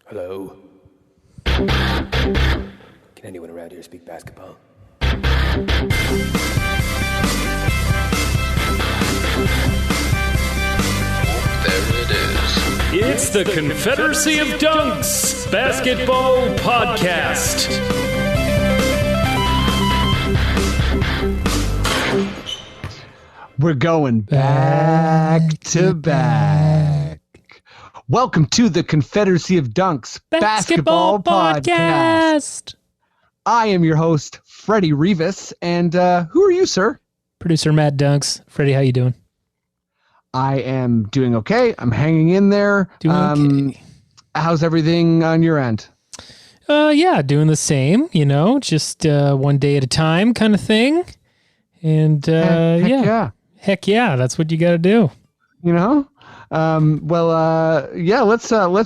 Hello? Can anyone around here speak basketball? There it is. It's the Confederacy of Dunks Basketball Podcast. We're going back to back. Welcome to the Confederacy of Dunks Basketball Podcast. I am your host, Freddie Rivas, and who are you, sir? Producer Matt Dunks. Freddie, how you doing? I am doing okay. I'm hanging in there. Doing okay. How's everything on your end? Yeah, doing the same, just one day at a time kind of thing. And Heck yeah, that's what you got to do. Let's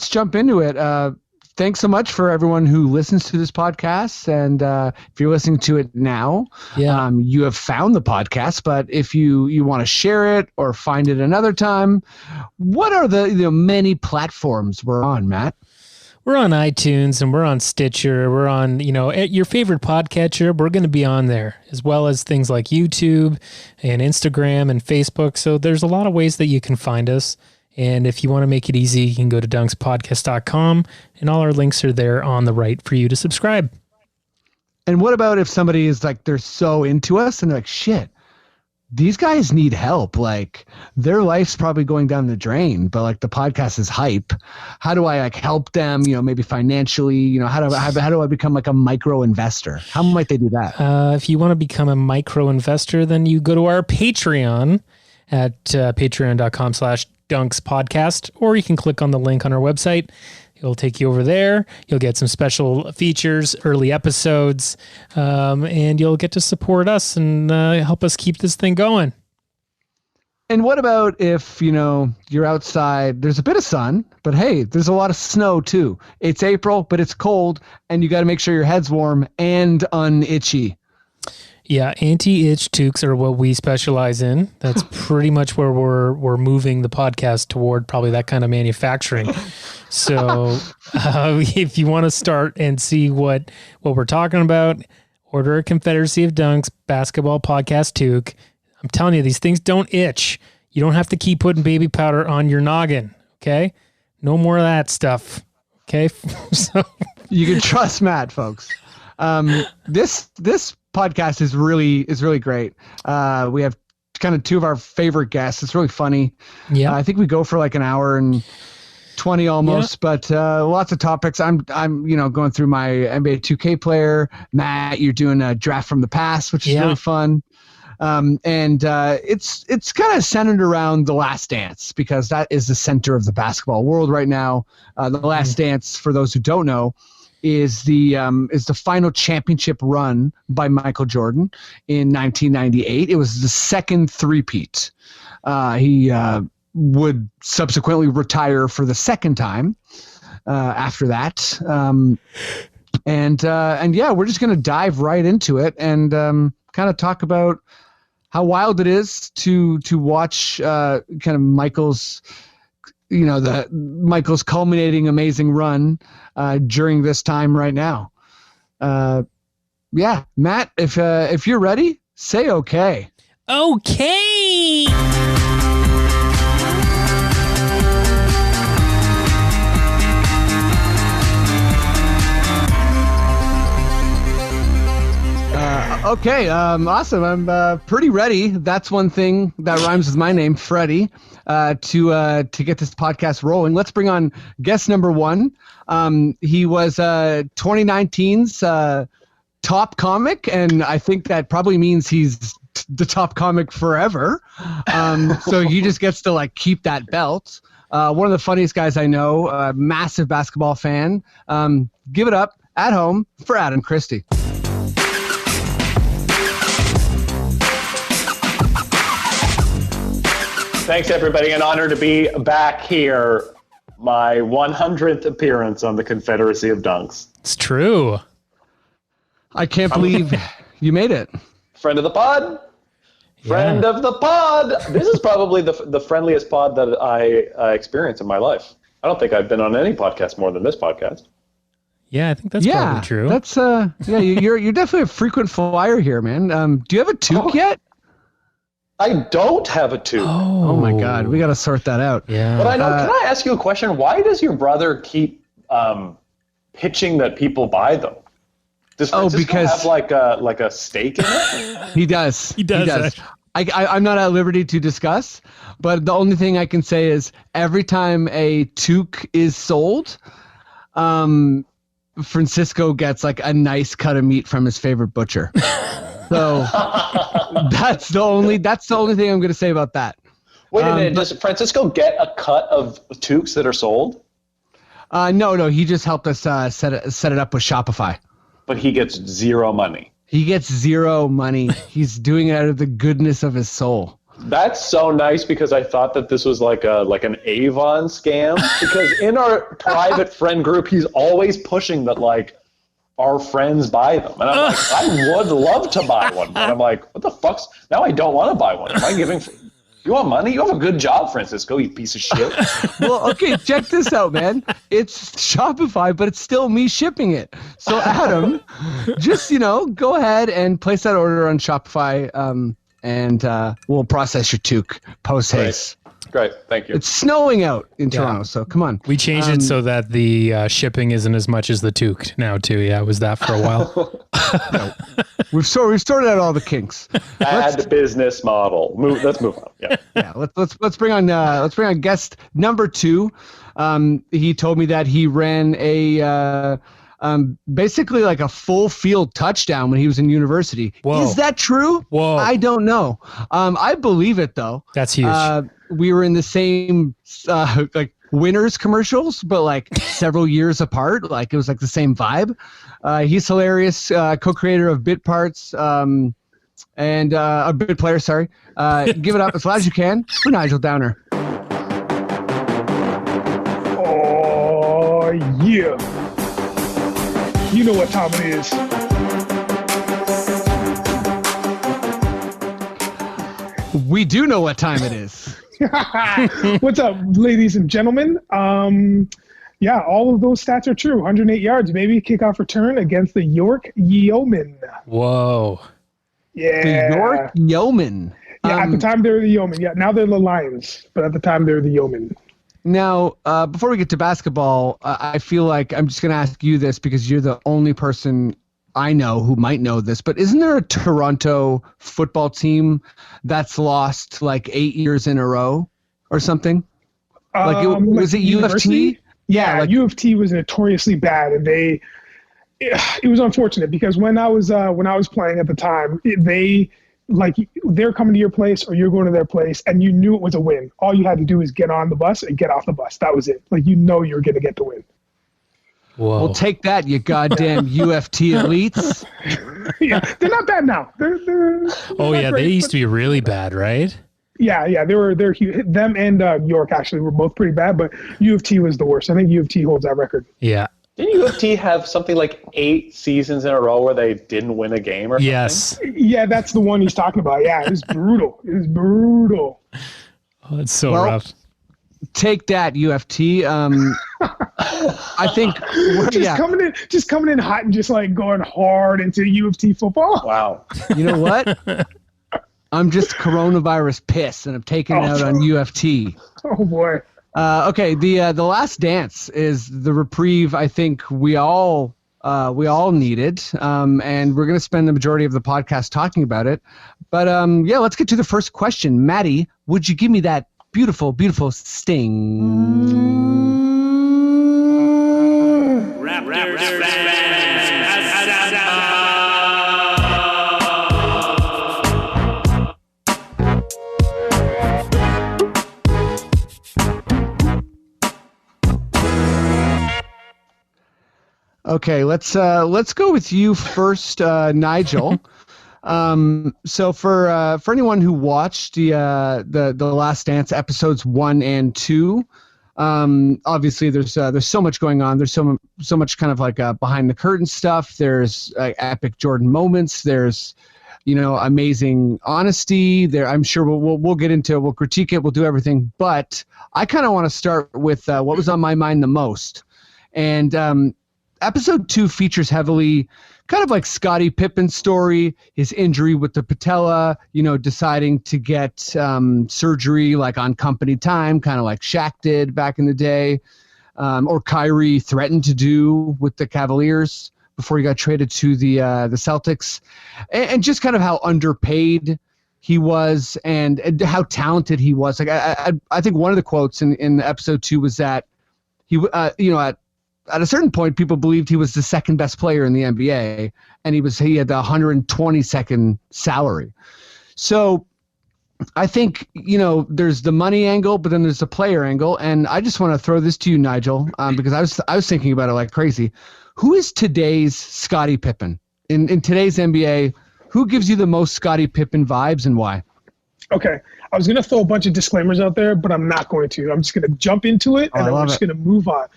jump into it. Thanks so much for everyone who listens to this podcast. And if you're listening to it now, you have found the podcast. But if you want to share it or find it another time, what are the many platforms we're on, Matt? We're on iTunes and we're on Stitcher. We're on, at your favorite podcatcher. We're going to be on there, as well as things like YouTube and Instagram and Facebook. So there's a lot of ways that you can find us. And if you want to make it easy, you can go to dunkspodcast.com, and all our links are there on the right for you to subscribe. And what about if somebody is like, they're so into us and they're like, shit, these guys need help. Like, their life's probably going down the drain, but like the podcast is hype. How do I help them, maybe financially, how do I become like a micro investor? How might they do that? If you want to become a micro investor, then you go to our Patreon at patreon.com/dunkspodcast, or you can click on the link on our website. It'll take you over there. You'll get some special features, early episodes, and you'll get to support us and help us keep this thing going. And what about if, you're outside, there's a bit of sun, but hey, there's a lot of snow too. It's April, but it's cold, and you got to make sure your head's warm and unitchy. Yeah, anti-itch toques are what we specialize in. That's pretty much where we're moving the podcast toward, probably that kind of manufacturing. So if you want to start and see what we're talking about, order a Confederacy of Dunks Basketball Podcast toque. I'm telling you, these things don't itch. You don't have to keep putting baby powder on your noggin, okay? No more of that stuff, okay? So you can trust Matt, folks. This podcast is really great. We have kind of two of our favorite guests. It's really funny. Yeah, I think we go for like an hour and 20 almost, but lots of topics. I'm going through my NBA 2K player. Matt, you're doing a draft from the past, which is really fun. It's kind of centered around The Last Dance, because that is the center of the basketball world right now. The Last Dance, for those who don't know, is the final championship run by Michael Jordan in 1998. It was the second three-peat. He would subsequently retire for the second time after that. We're just going to dive right into it and kind of talk about how wild it is to watch kind of Michael's culminating amazing run during this time right now. Matt, if you're ready, say okay. Okay. Awesome. I'm pretty ready. That's one thing that rhymes with my name, Freddie, to get this podcast rolling. Let's bring on guest number one. He was 2019's top comic, and I think that probably means he's the top comic forever. So he just gets to keep that belt. One of the funniest guys I know, a massive basketball fan. Give it up at home for Adam Christie. Thanks, everybody. An honor to be back here. My 100th appearance on the Confederacy of Dunks. It's true. I can't believe you made it. Friend of the pod. Friend of the pod. This is probably the friendliest pod that I experience in my life. I don't think I've been on any podcast more than this podcast. Yeah, I think that's probably true. That's you're definitely a frequent flyer here, man. Do you have a toque yet? I don't have a toque. Oh my God, we got to sort that out. Yeah. But I know. Can I ask you a question? Why does your brother keep pitching that people buy them? Does Francisco have like a stake in it? He does. He does. I'm not at liberty to discuss, but the only thing I can say is every time a toque is sold, Francisco gets like a nice cut of meat from his favorite butcher. So that's the only thing I'm going to say about that. Wait a minute. Does Francisco get a cut of toques that are sold? No. He just helped us set it up with Shopify. But he gets zero money. He gets zero money. He's doing it out of the goodness of his soul. That's so nice because I thought that this was like an Avon scam. Because in our private friend group, he's always pushing that like our friends buy them, and I'm like, I would love to buy one, but I'm like, what the fuck's now? I don't want to buy one. Am I giving? You want money? You have a good job, Francisco. You piece of shit. Well, okay, check this out, man. It's Shopify, but it's still me shipping it. So Adam, just go ahead and place that order on Shopify. And we'll process your toque post haste. Great, thank you. It's snowing out in Toronto, so come on. We changed it so that the shipping isn't as much as the toque now too. Yeah, it was that for a while. No. We've sorted out all the kinks. Bad business model. Let's move on. Yeah. Let's bring on guest number 2. He told me that he ran a basically like a full field touchdown when he was in university. Whoa. Is that true? Whoa. I don't know. I believe it though. That's huge. We were in the same like winners commercials, but like several years apart. Like it was like the same vibe. He's hilarious. Co-creator of Bit Parts and a Bit Player. Sorry. Give it up as loud as you can for Nigel Downer. Oh yeah. You know what time it is. We do know what time it is. What's up, ladies and gentlemen? Yeah, all of those stats are true. 108 yards, maybe kickoff return against the York Yeomen. Whoa. Yeah. The York Yeomen. Yeah, at the time they were the Yeomen. Yeah, now they're the Lions, but at the time they were the Yeomen. Now, before we get to basketball, I feel like I'm just going to ask you this because you're the only person I know who might know this, but isn't there a Toronto football team that's lost like 8 years in a row or something? Was it University? UFT? Yeah, like, UFT was notoriously bad, and it was unfortunate because when I was playing at the time, they're coming to your place or you're going to their place, and you knew it was a win. All you had to do is get on the bus and get off the bus. That was it. Like you were going to get the win. Whoa. Well, take that, you goddamn UFT elites. Yeah, they're not bad now. They're yeah, they used to be really bad, right? Yeah, they're huge. Them and York actually were both pretty bad, but UFT was the worst. I think UFT holds that record. Yeah. Didn't UFT have something like 8 seasons in a row where they didn't win a game or something? Yes. Yeah, that's the one he's talking about. Yeah, it was brutal. It was brutal. Oh, it's so rough. Take that, UFT. I think just coming in hot and just like going hard into UFT football. Wow. You know what? I'm just coronavirus pissed, and I'm taking it out on UFT. Oh boy. Okay, the Last Dance is the reprieve I think we all needed, and we're going to spend the majority of the podcast talking about it. But let's get to the first question. Maddie, would you give me that beautiful, beautiful sting? Okay, let's go with you first, Nigel. So for anyone who watched the Last Dance episodes 1 and 2, obviously there's so much going on. There's so much kind of like behind the curtain stuff. There's epic Jordan moments. There's amazing honesty there. I'm sure we'll get into, we'll critique it, we'll do everything. But I kind of want to start with what was on my mind the most. And episode 2 features heavily kind of like Scottie Pippen's story, his injury with the patella, deciding to get surgery like on company time, kind of like Shaq did back in the day, or Kyrie threatened to do with the Cavaliers before he got traded to the Celtics, and just kind of how underpaid he was and how talented he was. Like I think one of the quotes in episode 2 was that he at a certain point people believed he was the second best player in the NBA, and he had the 122nd salary. So I think there's the money angle, but then there's the player angle, and I just want to throw this to you, Nigel, because I was thinking about it like crazy. Who is today's Scottie Pippen? In today's NBA, who gives you the most Scottie Pippen vibes and why? Okay. I was going to throw a bunch of disclaimers out there, but I'm not going to. I'm just going to jump into it, and then we're just going to move on.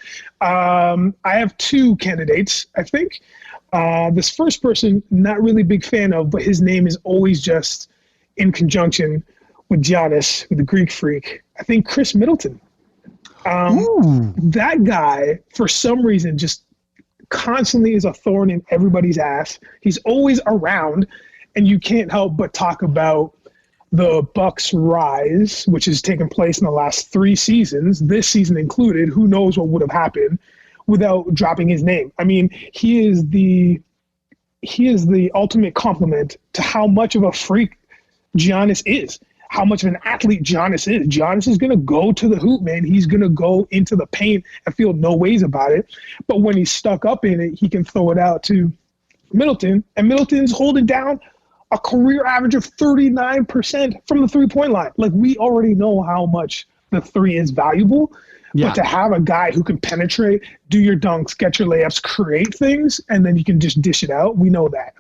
I have 2 candidates, I think. This first person, not really big fan of, but his name is always just in conjunction with Giannis, with the Greek freak. I think Chris Middleton. That guy, for some reason, just constantly is a thorn in everybody's ass. He's always around, and you can't help but talk about the Bucks' rise, which has taken place in the last 3 seasons, this season included. Who knows what would have happened without dropping his name? I mean, he is the ultimate compliment to how much of a freak Giannis is, how much of an athlete Giannis is. Giannis is going to go to the hoop, man. He's going to go into the paint and feel no ways about it. But when he's stuck up in it, he can throw it out to Middleton, and Middleton's holding down a career average of 39% from the three-point line. Like, we already know how much the 3 is valuable, but to have a guy who can penetrate, do your dunks, get your layups, create things, and then you can just dish it out, we know that.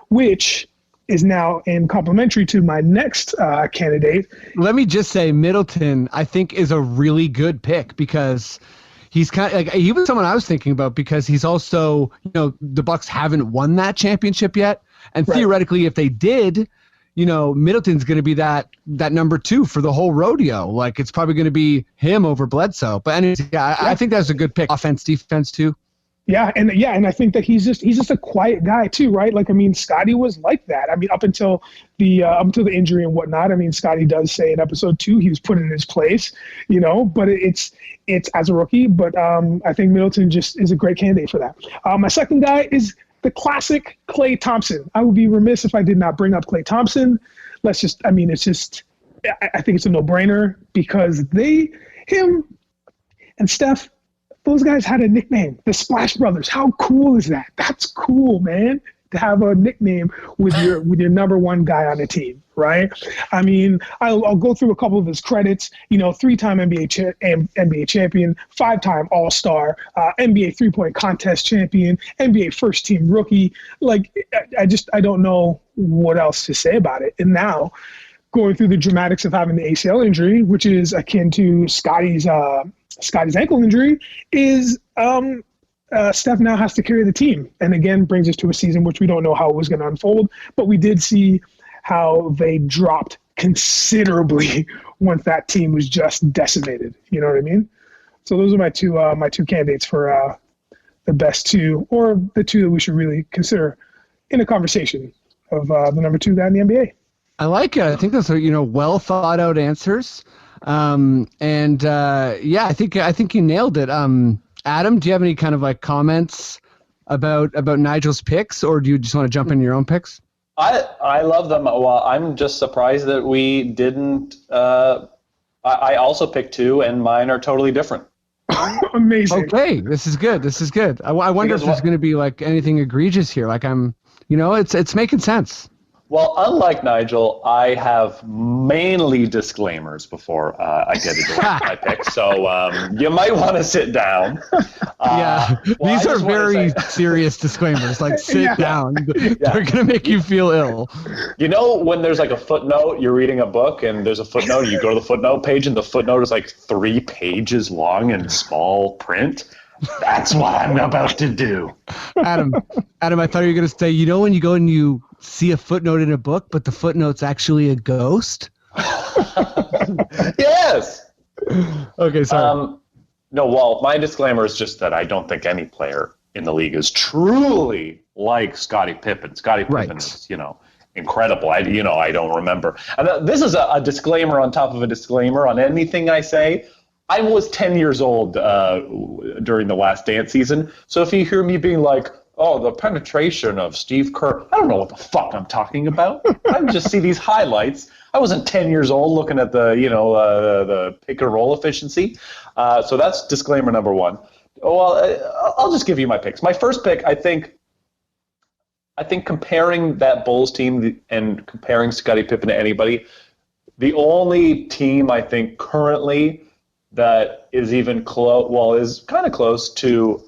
Which is now in complementary to my next candidate. Let me just say Middleton, I think, is a really good pick because he's kind of like, he was someone I was thinking about because he's also, the Bucks haven't won that championship yet. And theoretically, if they did, Middleton's going to be that number 2 for the whole rodeo. Like, it's probably going to be him over Bledsoe. But anyways, I think that's a good pick. Offense, defense too. Yeah, and I think that he's just a quiet guy too, right? Like, I mean, Scottie was like that. I mean, up until the injury and whatnot. I mean, Scottie does say in episode 2 he was put in his place, but it's as a rookie. But I think Middleton just is a great candidate for that. My second guy is the classic Klay Thompson. I would be remiss if I did not bring up Klay Thompson. I think it's a no-brainer because him and Steph, those guys had a nickname, the Splash Brothers. How cool is that? That's cool, man, to have a nickname with your number 1 guy on the team, right? I mean, I'll go through a couple of his credits. 3-time NBA champion, 5-time All-Star, NBA three-point contest champion, NBA first-team rookie. Like, I don't know what else to say about it. And now, going through the dramatics of having the ACL injury, which is akin to Scottie's ankle injury, is Steph now has to carry the team. And again, brings us to a season which we don't know how it was going to unfold, but we did see how they dropped considerably once that team was just decimated. You know what I mean? So those are my two candidates for the best 2, or the 2 that we should really consider in a conversation of the number 2 guy in the NBA. I like it. I think those are, well thought out answers. I think you nailed it. Adam, do you have any kind of like comments about Nigel's picks, or do you just want to jump in your own picks? I love them. Well, I'm just surprised that we didn't. I also picked 2, and mine are totally different. Amazing. Okay, this is good. I wonder if there's going to be like anything egregious here. Like it's making sense. Well, unlike Nigel, I have mainly disclaimers before I get into my pick, so you might want to sit down. These are very serious disclaimers. Like, sit down. They're going to make you feel ill. When there's like a footnote, you're reading a book, and there's a footnote, you go to the footnote page, and the footnote is like 3 pages long in small print. That's what I'm about to do. Adam, I thought you were going to say, when you go and you see a footnote in a book, but the footnote's actually a ghost? Yes. Okay, sorry. No, well, my disclaimer is just that I don't think any player in the league is truly like Scottie Pippen. Scottie Pippen is, incredible. I don't remember. And this is a disclaimer on top of a disclaimer on anything I say. I was 10 years old during the Last Dance season. So if you hear me being like, oh, the penetration of Steve Kerr, I don't know what the fuck I'm talking about. I just see these highlights. I wasn't 10 years old looking at the pick and roll efficiency. So that's disclaimer number one. Well, I'll just give you my picks. My first pick, I think comparing that Bulls team and comparing Scottie Pippen to anybody, the only team I think currently that is even is kind of close to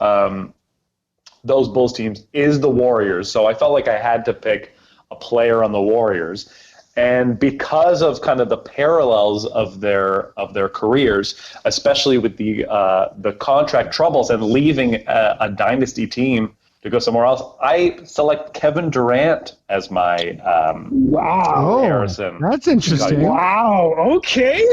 those Bulls teams is the Warriors. So I felt like I had to pick a player on the Warriors. And because of kind of the parallels of their careers, especially with the contract troubles and leaving a dynasty team to go somewhere else, I select Kevin Durant as my comparison. That's interesting. Wow. Okay.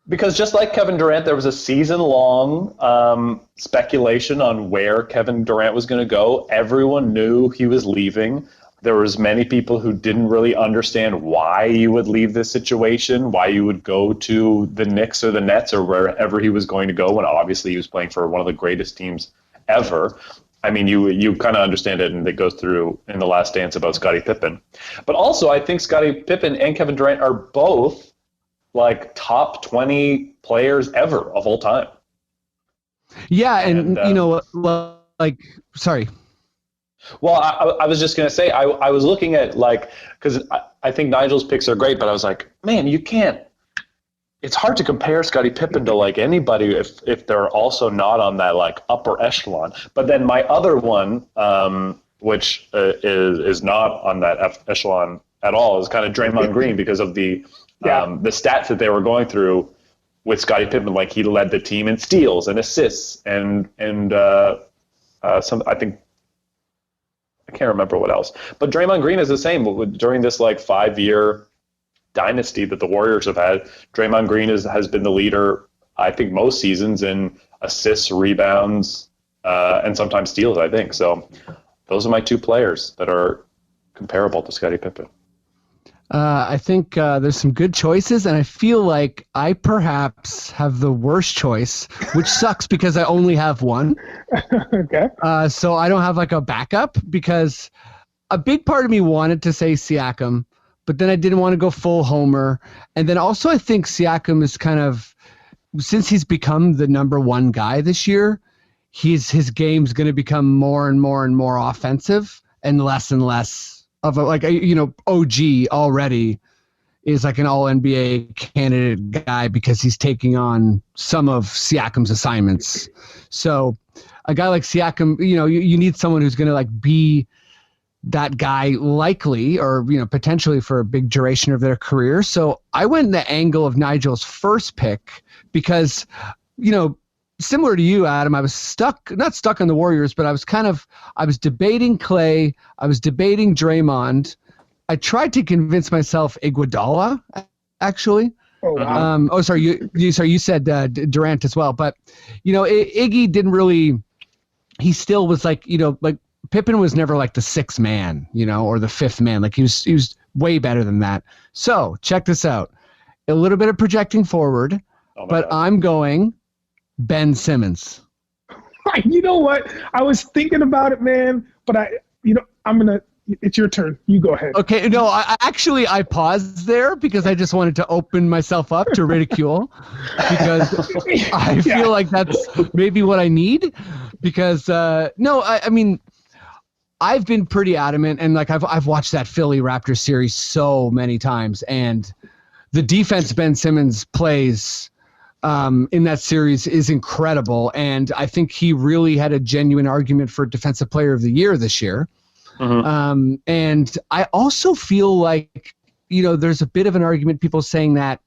Because just like Kevin Durant, there was a season-long speculation on where Kevin Durant was going to go. Everyone knew he was leaving. There was many people who didn't really understand why you would leave this situation, why you would go to the Knicks or the Nets or wherever he was going to go, when obviously he was playing for one of the greatest teams ever. I mean, you kind of understand it, and it goes through in The Last Dance about Scottie Pippen. But also, I think Scottie Pippen and Kevin Durant are both like top 20 players ever of all time. Yeah, and sorry. Well, I was just going to say, I was looking at, because I think Nigel's picks are great, but I was like, man, you can't. It's hard to compare Scottie Pippen to anybody if they're also not on that upper echelon. But then my other one, which is not on that echelon at all, is kind of Draymond Green because of the stats that they were going through with Scottie Pippen. Like, he led the team in steals and assists and some, I think. I can't remember what else. But Draymond Green is the same. During this 5-year dynasty that the Warriors have had, Draymond Green has been the leader, I think, most seasons in assists, rebounds, and sometimes steals, I think. So those are my two players that are comparable to Scottie Pippen. I think there's some good choices, and I feel like I perhaps have the worst choice, which sucks because I only have one. Okay. So I don't have a backup, because a big part of me wanted to say Siakam, but then I didn't want to go full homer. And then also I think Siakam is kind of, since he's become the number one guy this year, his game's going to become more and more and more offensive and less of OG already is an all-NBA candidate guy because he's taking on some of Siakam's assignments. So a guy like Siakam, you need someone who's going to be that guy likely or, potentially for a big duration of their career. So I went in the angle of Nigel's first pick because, similar to you, Adam, I was not stuck on the Warriors, but I was debating Clay. I was debating Draymond. I tried to convince myself Iguodala, actually. Oh, wow. You said Durant as well. But, Iggy didn't really, he still was Pippen was never the sixth man, or the fifth man. He was way better than that. So check this out. A little bit of projecting forward, but God. I'm going Ben Simmons. You know what? I was thinking about it, man, but it's your turn. You go ahead. Okay. No, I paused there because I just wanted to open myself up to ridicule because I feel like that's maybe what I need because, I mean, I've been pretty adamant and I've watched that Philly Raptors series so many times, and the defense Ben Simmons plays in that series is incredible, and I think he really had a genuine argument for Defensive Player of the Year this year. Mm-hmm. And I also feel like, there's a bit of an argument, people saying that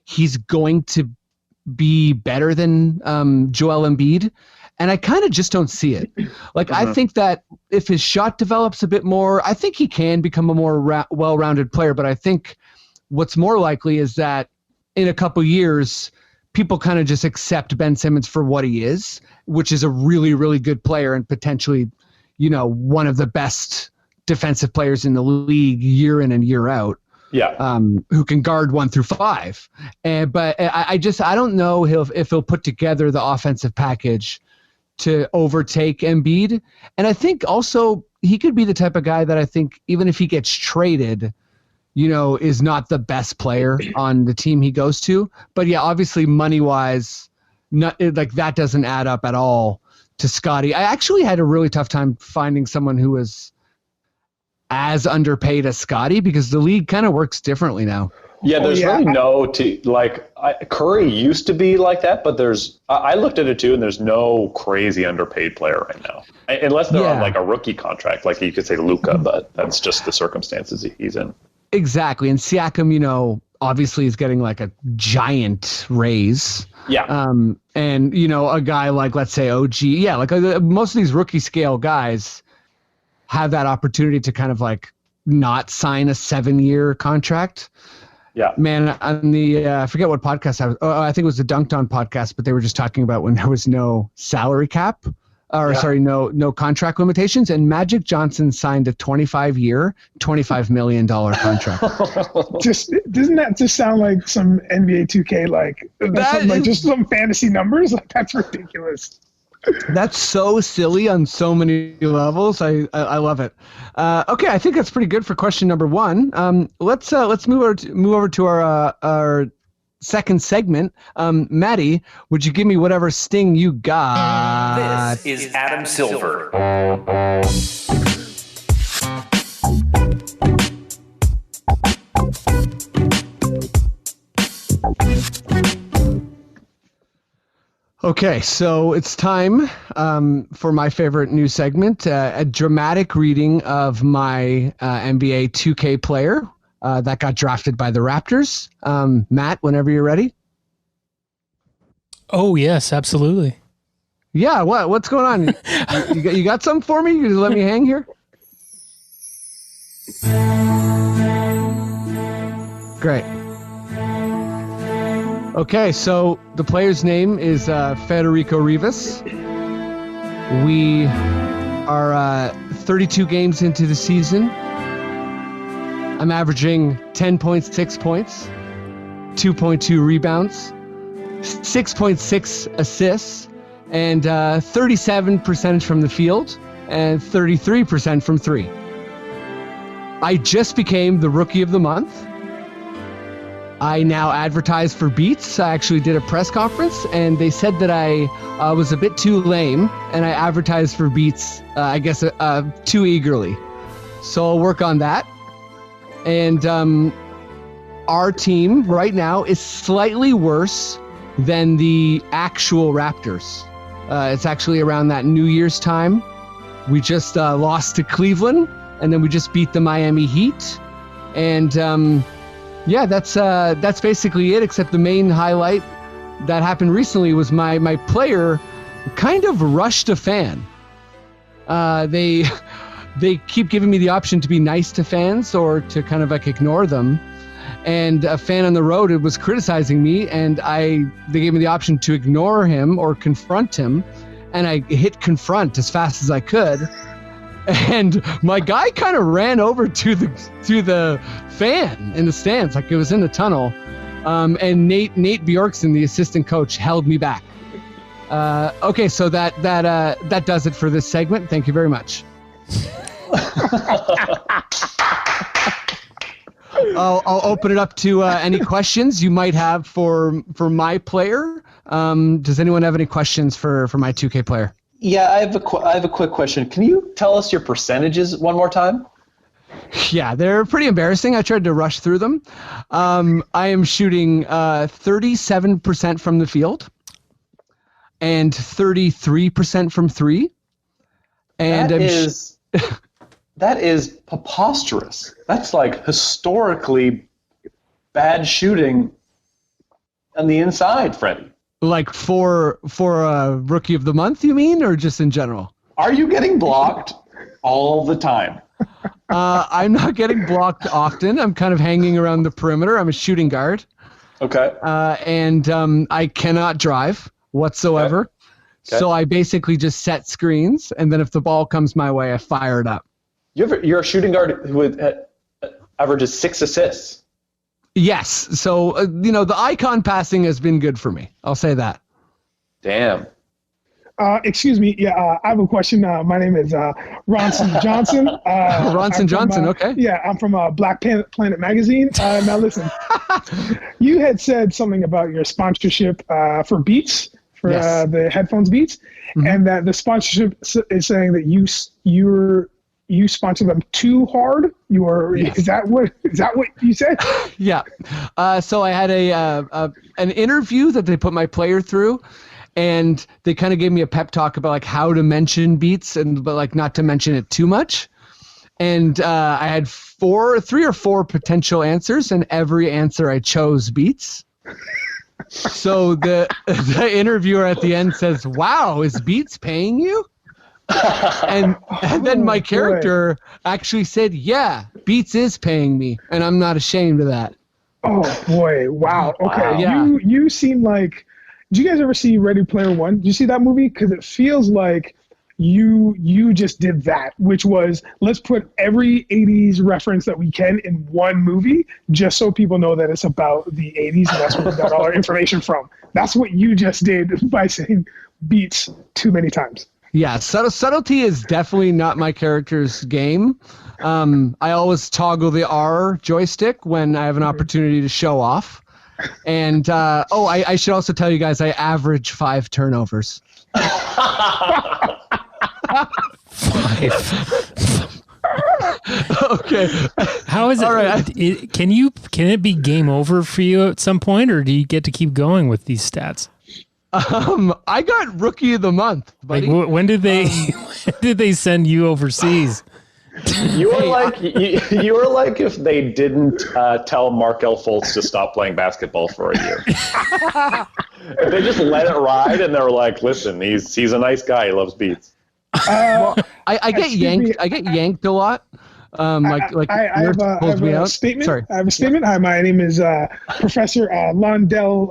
he's going to be better than Joel Embiid. And I kind of just don't see it. Like, I think that if his shot develops a bit more, I think he can become a more well-rounded player. But I think what's more likely is that in a couple years, people kind of just accept Ben Simmons for what he is, which is a really, really good player and potentially, one of the best defensive players in the league year in and year out. Yeah. Who can guard 1 through 5. But I don't know if he'll put together the offensive package to overtake Embiid. And I think also he could be the type of guy that I think even if he gets traded, is not the best player on the team he goes to. But yeah, obviously money-wise, that doesn't add up at all to Scottie. I actually had a really tough time finding someone who was as underpaid as Scottie because the league kind of works differently now. Yeah, there's really Curry used to be like that, but I looked at it too, and there's no crazy underpaid player right now. Unless they're on like a rookie contract, like you could say Luka, but that's just the circumstances he's in. Exactly. And Siakam, obviously is getting like a giant raise. Yeah. And, a guy like, let's say OG, most of these rookie scale guys have that opportunity to kind of like not sign a 7-year contract. Yeah, man. On the I forget what podcast I was. Oh, I think it was the Dunked On podcast, but they were just talking about when there was no salary cap, no contract limitations, and Magic Johnson signed a 25-year, $25 million contract. Doesn't that just sound like some NBA 2K just some fantasy numbers? Like that's ridiculous. That's so silly on so many levels. I love it. Okay, I think that's pretty good for question number 1. Let's move over to our second segment. Maddie, would you give me whatever sting you got? This is Adam Silver. Okay, so it's time for my favorite new segment, a dramatic reading of my NBA 2K player that got drafted by the Raptors. Matt, whenever you're ready. Oh, yes, absolutely. Yeah, what's going on? you got something for me? You just let me hang here? Great. Okay, so the player's name is Federico Rivas. We are 32 games into the season. I'm averaging 10.6 points, 2.2 rebounds, 6.6 assists, and 37% from the field, and 33% from 3. I just became the Rookie of the Month. I now advertise for Beats. I actually did a press conference, and they said that I was a bit too lame, and I advertised for Beats, too eagerly. So I'll work on that. And our team right now is slightly worse than the actual Raptors. It's actually around that New Year's time. We just lost to Cleveland, and then we just beat the Miami Heat. And yeah, that's basically it, except the main highlight that happened recently was my player kind of rushed a fan. They keep giving me the option to be nice to fans or to kind of like ignore them. And a fan on the road was criticizing me, and they gave me the option to ignore him or confront him. And I hit confront as fast as I could. And my guy kind of ran over to the fan in the stands, like it was in the tunnel. And Nate Bjorkson, the assistant coach, held me back. Okay, so that does it for this segment. Thank you very much. I'll open it up to any questions you might have for my player. Does anyone have any questions for my 2K player? Yeah, I have a quick question. Can you tell us your percentages one more time? Yeah, they're pretty embarrassing. I tried to rush through them. I am shooting 37% from the field and 33% from 3. And that is preposterous. That's like historically bad shooting on the inside, Freddie. Like for Rookie of the Month, you mean, or just in general? Are you getting blocked all the time? I'm not getting blocked often. I'm kind of hanging around the perimeter. I'm a shooting guard. Okay. And I cannot drive whatsoever. Okay. So I basically just set screens, and then if the ball comes my way, I fire it up. You're a shooting guard who averages 6 assists. Yes. So, the icon passing has been good for me. I'll say that. Damn. Excuse me. Yeah, I have a question. My name is Ronson Johnson. Ronson Johnson, okay. Yeah, I'm from Black Planet Magazine. Now listen, you had said something about your sponsorship for Beats, for Yes. the headphones Beats, and that the sponsorship is saying that you sponsor them too hard. Yes. Is that what you said? Yeah. So I had an interview that they put my player through, and they kind of gave me a pep talk about like how to mention Beats but like not to mention it too much. And I had 3 or 4 potential answers, and every answer I chose Beats. So the interviewer at the end says, "Wow, is Beats paying you?" And then my character actually said, "Yeah, Beats is paying me, and I'm not ashamed of that." Oh boy! Wow. Okay. Yeah. You seem like. Did you guys ever see Ready Player One? Did you see that movie? Because it feels like you just did that, which was let's put every 80s reference that we can in one movie, just so people know that it's about the 80s, and that's where we got all our information from. That's what you just did by saying Beats too many times. Yeah, subtlety is definitely not my character's game. I always toggle the R joystick when I have an opportunity to show off. And I should also tell you guys I average 5 turnovers. 5. Okay. How is it? All right. Can it be game over for you at some point, or do you get to keep going with these stats? I got Rookie of the Month, buddy. Like, when did they when did they send you overseas? You were you were like if they didn't tell Markel Fultz to stop playing basketball for a year. If they just let it ride and they were like, "Listen, he's a nice guy. He loves Beats." I get yanked. I get yanked a lot. I have pulls me a out. statement. Sorry. I have a statement. Hi, my name is Professor Londell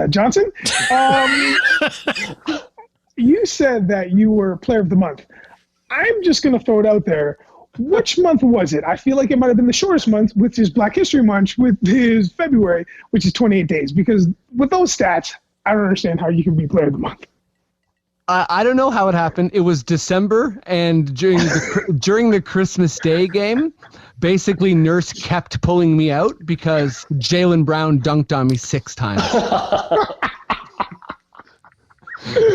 Johnson. You said that you were Player of the Month. I'm just going to throw it out there. Which month was it? I feel like it might have been the shortest month, which is Black History Month, with his February, which is 28 days. Because with those stats, I don't understand how you can be Player of the Month. I don't know how it happened. It was December, and during the Christmas Day game, basically Nurse kept pulling me out because Jaylen Brown dunked on me 6 times.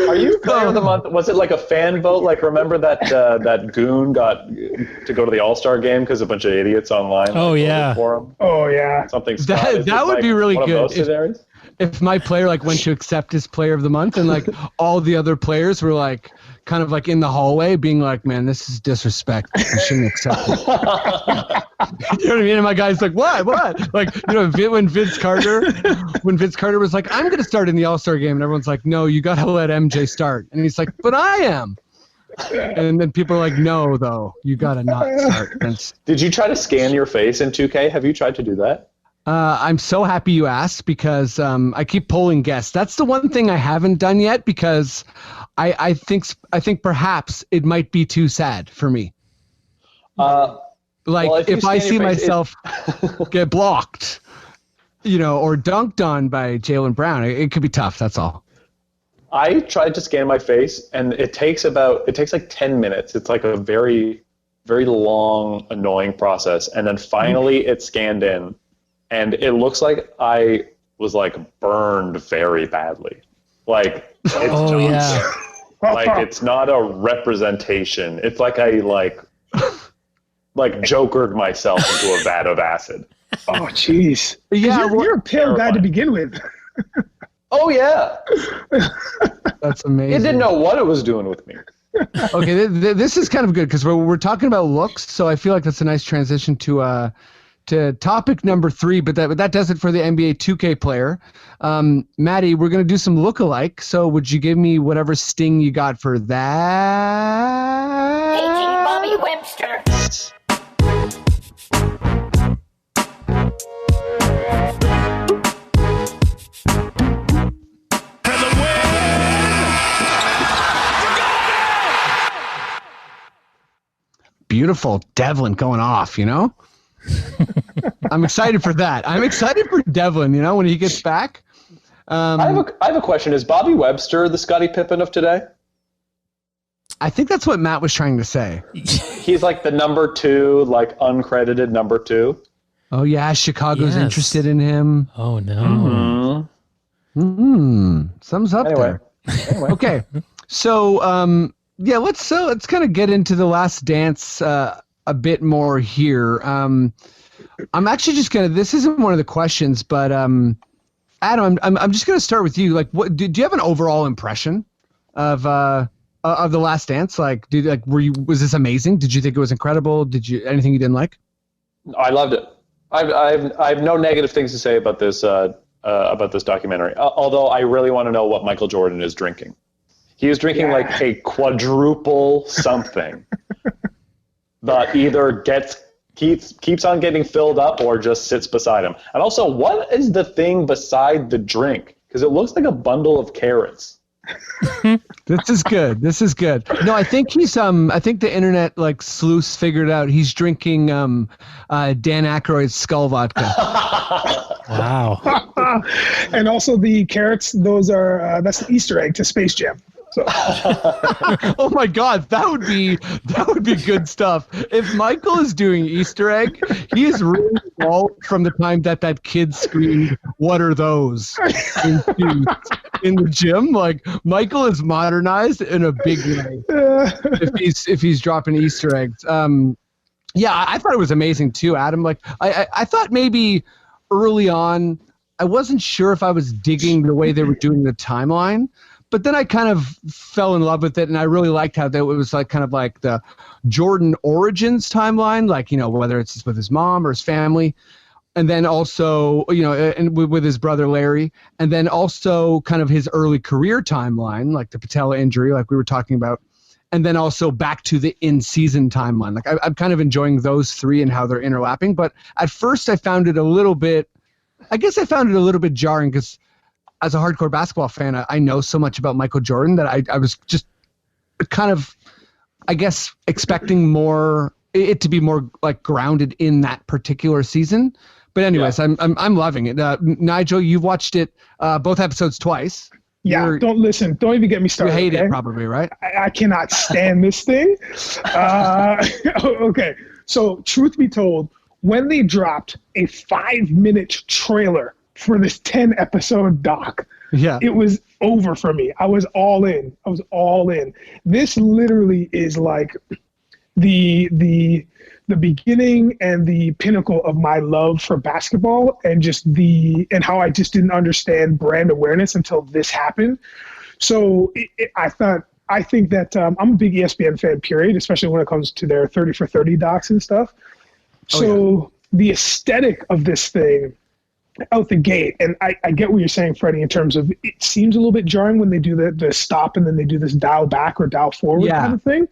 Are you Player of the Month? Was it like a fan vote? Like, remember that that goon got to go to the All-Star game because a bunch of idiots online voted for him? Oh, yeah. Something. That would be really good if my player went to accept his Player of the Month, and all the other players were kind of in the hallway being like, "Man, this is disrespect. I shouldn't accept it." You know what I mean? And my guy's like, "What? When Vince Carter was like, "I'm going to start in the All-Star game," and everyone's like, "No, you got to let MJ start." And he's like, "But I am." And then people are like, "No, though, you got to not start." Did you try to scan your face in 2K? Have you tried to do that? I'm so happy you asked because I keep polling guests. That's the one thing I haven't done yet because I think perhaps it might be too sad for me. If I see myself get blocked, or dunked on by Jaylen Brown, it could be tough. That's all. I tried to scan my face, and it takes like 10 minutes. It's like a very, very long, annoying process, and then finally it scanned in. And it looks like I was burned very badly. It's it's not a representation. It's like I jokered myself into a vat of acid. Oh, jeez. Yeah, you're a pale guy to begin with. Oh yeah. That's amazing. It didn't know what it was doing with me. Okay, this is kind of good because we're talking about looks, so I feel like that's a nice transition to to topic number 3, but that does it for the NBA 2K player. Maddie, we're going to do some lookalike. So would you give me whatever sting you got for that? Paging Bobby Webster. Beautiful. Devlin going off, you know? I'm excited for that. I'm excited for Devlin, you know, when he gets back. I have a question. Is Bobby Webster the Scottie Pippen of today? I think that's what Matt was trying to say. He's like the number 2, like uncredited number 2. Oh, yeah. Chicago's interested in him. Oh, no. Sums up there. Anyway. Okay. So, yeah, let's kind of get into the Last Dance a bit more here. I'm actually just gonna. This isn't one of the questions, but Adam, I'm just gonna start with you. Like, what do you have an overall impression of the Last Dance? Like, was this amazing? Did you think it was incredible? Anything you didn't like? I loved it. I have no negative things to say about this documentary. Although I really want to know what Michael Jordan is drinking. He was drinking like a quadruple something that either keeps on getting filled up or just sits beside him. And also, what is the thing beside the drink? Because it looks like a bundle of carrots. This is good. No, I think I think the internet like sleuths figured out he's drinking Dan Aykroyd's Skull vodka. Wow. And also the carrots, those are that's the Easter egg to Space Jam. So. Oh my God, that would be good stuff. If Michael is doing Easter egg, he is really involved from the time that kid screamed, "What are those?" in the gym. Like Michael is modernized in a big way. If he's dropping Easter eggs. Yeah, I thought it was amazing too, Adam. Like I thought maybe early on I wasn't sure if I was digging the way they were doing the timeline. But then I kind of fell in love with it, and I really liked how it was like kind of like the Jordan origins timeline, like, you know, whether it's with his mom or his family, and then also, you know, and with his brother Larry, and then also kind of his early career timeline, like the patella injury, like we were talking about, and then also back to the in-season timeline. Like I'm kind of enjoying those 3 and how they're interlapping. But at first I found it a little bit jarring because as a hardcore basketball fan, I know so much about Michael Jordan that I was just kind of, I guess, expecting it to be more like grounded in that particular season. But anyways, yeah. I'm loving it. Nigel, you've watched it both episodes twice. Yeah, don't even get me started. You hate it probably, right? I cannot stand this thing. Okay, so truth be told, when they dropped a 5-minute trailer for this 10-episode doc, it was over for me. I was all in. This literally is like the beginning and the pinnacle of my love for basketball, and and how I just didn't understand brand awareness until this happened. So I think that I'm a big ESPN fan, period, especially when it comes to their 30 for 30 docs and stuff. So the aesthetic of this thing out the gate, and I get what you're saying, Freddie, in terms of it seems a little bit jarring when they do the stop and then they do this dial back or dial forward kind of thing.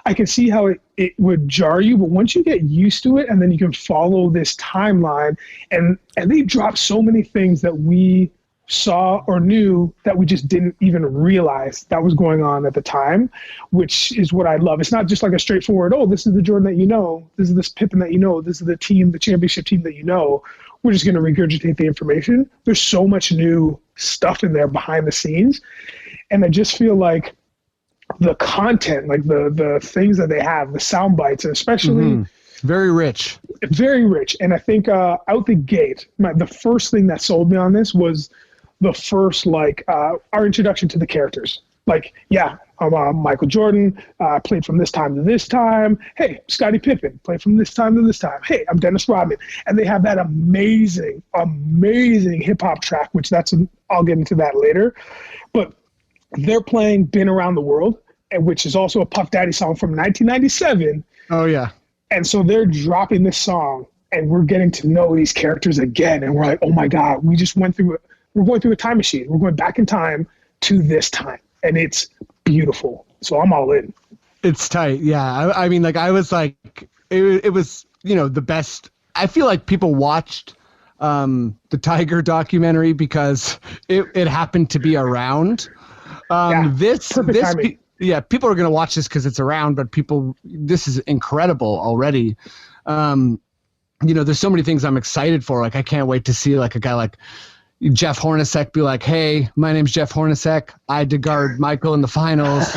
I can see how it would jar you, but once you get used to it and then you can follow this timeline, and they drop so many things that we saw or knew that we just didn't even realize that was going on at the time, which is what I love. It's not just like a straightforward, oh, this is the Jordan that you know, this is this Pippen that you know, this is the championship team that you know. We're just going to regurgitate the information. There's so much new stuff in there behind the scenes. And I just feel like the content, like the things that they have, the sound bites, and especially very rich. And I think out the gate, the first thing that sold me on this was the first, our introduction to the characters. Like, yeah, I'm Michael Jordan, played from this time to this time. Hey, Scottie Pippen, played from this time to this time. Hey, I'm Dennis Rodman. And they have that amazing hip-hop track, which I'll get into that later. But they're playing Been Around the World, which is also a Puff Daddy song from 1997. Oh, yeah. And so they're dropping this song, and we're getting to know these characters again, and we're like, oh my God, we're going through a time machine. We're going back in time to this time, and it's beautiful. So I'm all in. It's tight. Yeah. I mean, like, I was like, it was, the best. I feel like people watched the Tiger documentary because it happened to be around. Perfect timing. People are going to watch this because it's around, but this is incredible already. There's so many things I'm excited for. Like, I can't wait to see like a guy like Jeff Hornacek be like, hey, my name's Jeff Hornacek. I had to guard Michael in the finals.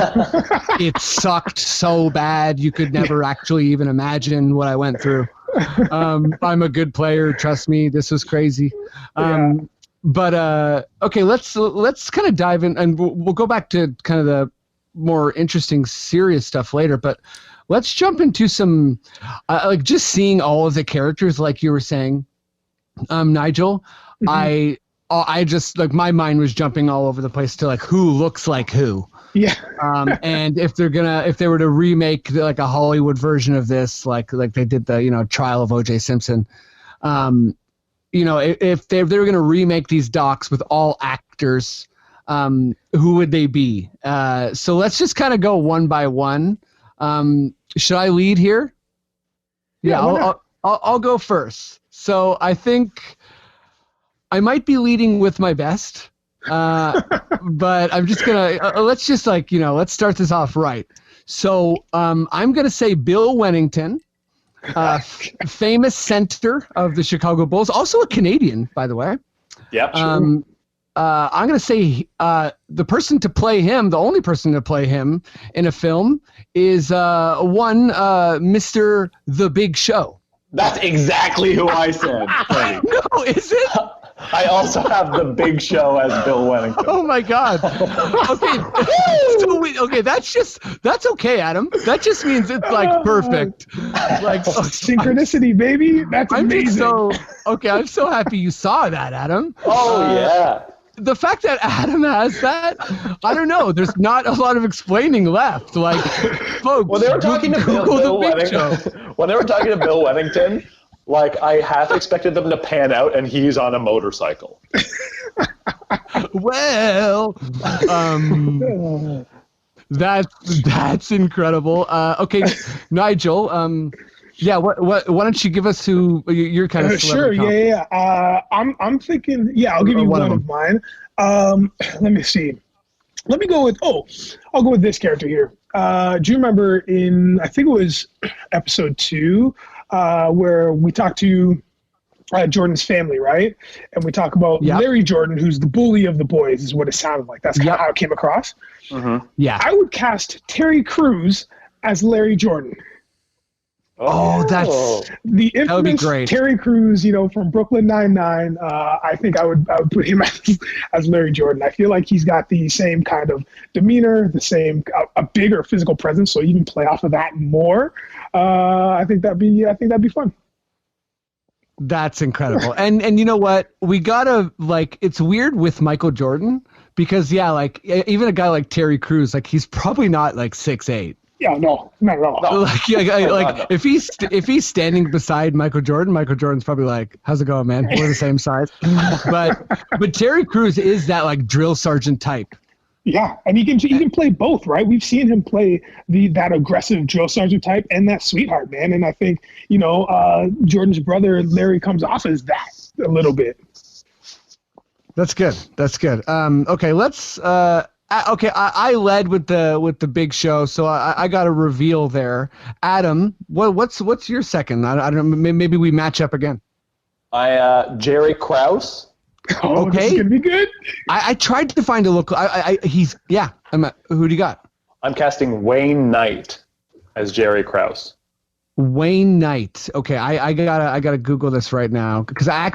It sucked so bad. You could never actually even imagine what I went through. I'm a good player. Trust me. This was crazy. But okay, let's kind of dive in, and we'll go back to kind of the more interesting, serious stuff later. But let's jump into some, like, just seeing all of the characters, like you were saying, Nigel. Mm-hmm. I just, like, my mind was jumping all over the place to like who looks like who. Yeah. And if they were to remake like a Hollywood version of this, like they did the trial of O.J. Simpson, if they were going to remake these docs with all actors, who would they be? So let's just kind of go one by one. Should I lead here? Yeah, I'll go first. So I think I might be leading with my best, but I'm just gonna let's just let's start this off right. So I'm gonna say Bill Wennington, famous center of the Chicago Bulls, also a Canadian, by the way. Yeah, sure. I'm going to say the person to play him, the only person to play him in a film is Mr. The Big Show. That's exactly who I said. No, is it? I also have The Big Show as Bill Wennington. Oh my God. Okay. That's okay, Adam. That just means it's like perfect. Like synchronicity, baby. That's amazing. I'm so happy you saw that, Adam. Oh yeah. The fact that Adam has that, I don't know. There's not a lot of explaining left. Like, folks, when they were talking to Bill Wennington, like, I half expected them to pan out and he's on a motorcycle. Well, that's incredible. Okay, Nigel. Why don't you give us who your kind of sure? Yeah. I'm thinking. Yeah, I'll give you one of mine. Let me see. Let me go with. I'll go with this character here. Do you remember in, I think it was episode 2, where we talked to Jordan's family, right? And we talk about Larry Jordan, who's the bully of the boys, is what it sounded like. That's kind of how it came across. Mm-hmm. Yeah. I would cast Terry Crews as Larry Jordan. That's the infamous Terry Crews, from Brooklyn Nine-Nine. I think I would put him as Larry Jordan. I feel like he's got the same kind of demeanor, the same a bigger physical presence, so even play off of that more. I think that'd be fun. That's incredible. And you know what? We gotta, like, it's weird with Michael Jordan because like even a guy like Terry Crews, like, he's probably not like 6'8". Yeah, no, not at all. No. Like if he's standing beside Michael Jordan's probably like, "How's it going, man? We're the same size." But Terry Crews is that like drill sergeant type. Yeah, and he can play both, right? We've seen him play that aggressive drill sergeant type and that sweetheart, man. And I think Jordan's brother Larry comes off as that a little bit. That's good. Okay, let's. I led with the Big Show, so I got a reveal there. Adam, what's your second? I don't know. Maybe we match up again. Jerry Krause. Oh, okay, this is gonna be good. I tried to find a local. Who do you got? I'm casting Wayne Knight as Jerry Krause. Wayne Knight. Okay, I gotta Google this right now because I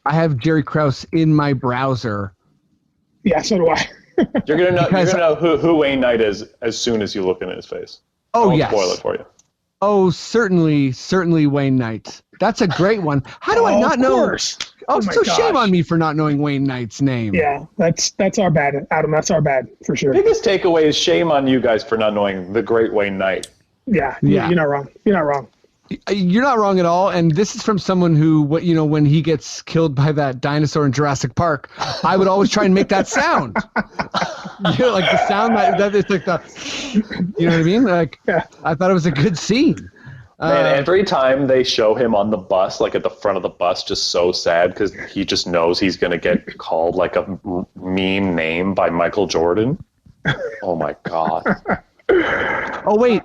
have Jerry Krause in my browser. Yeah, so do I. You're gonna know who Wayne Knight is as soon as you look in his face. Oh, I'll yes. Spoil it for you. Oh, certainly Wayne Knight. That's a great one. How do I not know? Oh, so gosh. Shame on me for not knowing Wayne Knight's name. Yeah, that's our bad, Adam. That's our bad for sure. Biggest takeaway is shame on you guys for not knowing the great Wayne Knight. Yeah. You're not wrong. You're not wrong at all, and this is from someone who, when he gets killed by that dinosaur in Jurassic Park, I would always try and make that sound. Like the sound that it's like the, you know what I mean? Like, I thought it was a good scene. Man, every time they show him on the bus, like at the front of the bus, just so sad because he just knows he's going to get called like a mean name by Michael Jordan. Oh my God. Oh, wait.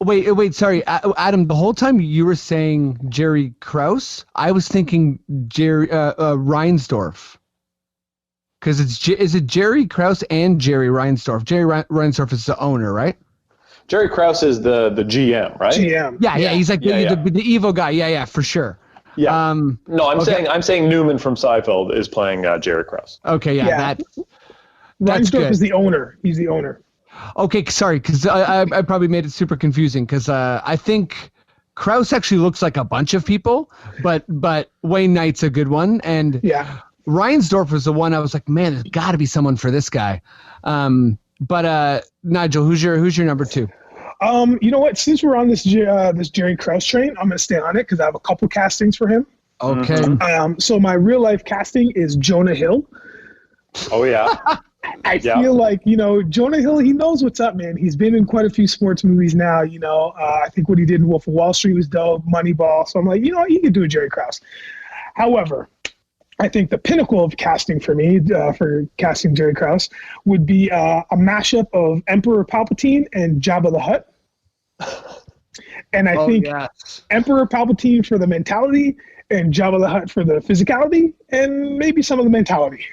Wait, sorry, Adam. The whole time you were saying Jerry Krause, I was thinking Jerry Reinsdorf, because is it Jerry Krause and Jerry Reinsdorf? Jerry Reinsdorf is the owner, right? Jerry Krause is the GM, right? GM. Yeah. He's like the evil guy. Yeah, for sure. Yeah. No, I'm saying Newman from Seinfeld is playing Jerry Krause. Okay, that's Reinsdorf good. is the owner. He's the owner. Okay, sorry, because I probably made it super confusing, because I think Krause actually looks like a bunch of people, but Wayne Knight's a good one, and Reinsdorf was the one I was like, man, there's got to be someone for this guy. But Nigel, who's your number 2? You know what? Since we're on this Jerry Krause train, I'm gonna stay on it because I have a couple castings for him. Okay. So my real life casting is Jonah Hill. Oh yeah. I feel like, Jonah Hill, he knows what's up, man. He's been in quite a few sports movies now, I think what he did in Wolf of Wall Street was dope, Moneyball. So I'm like, he could do a Jerry Krause. However, I think the pinnacle of casting for me, for casting Jerry Krause, would be a mashup of Emperor Palpatine and Jabba the Hutt. And I think Emperor Palpatine for the mentality and Jabba the Hutt for the physicality and maybe some of the mentality.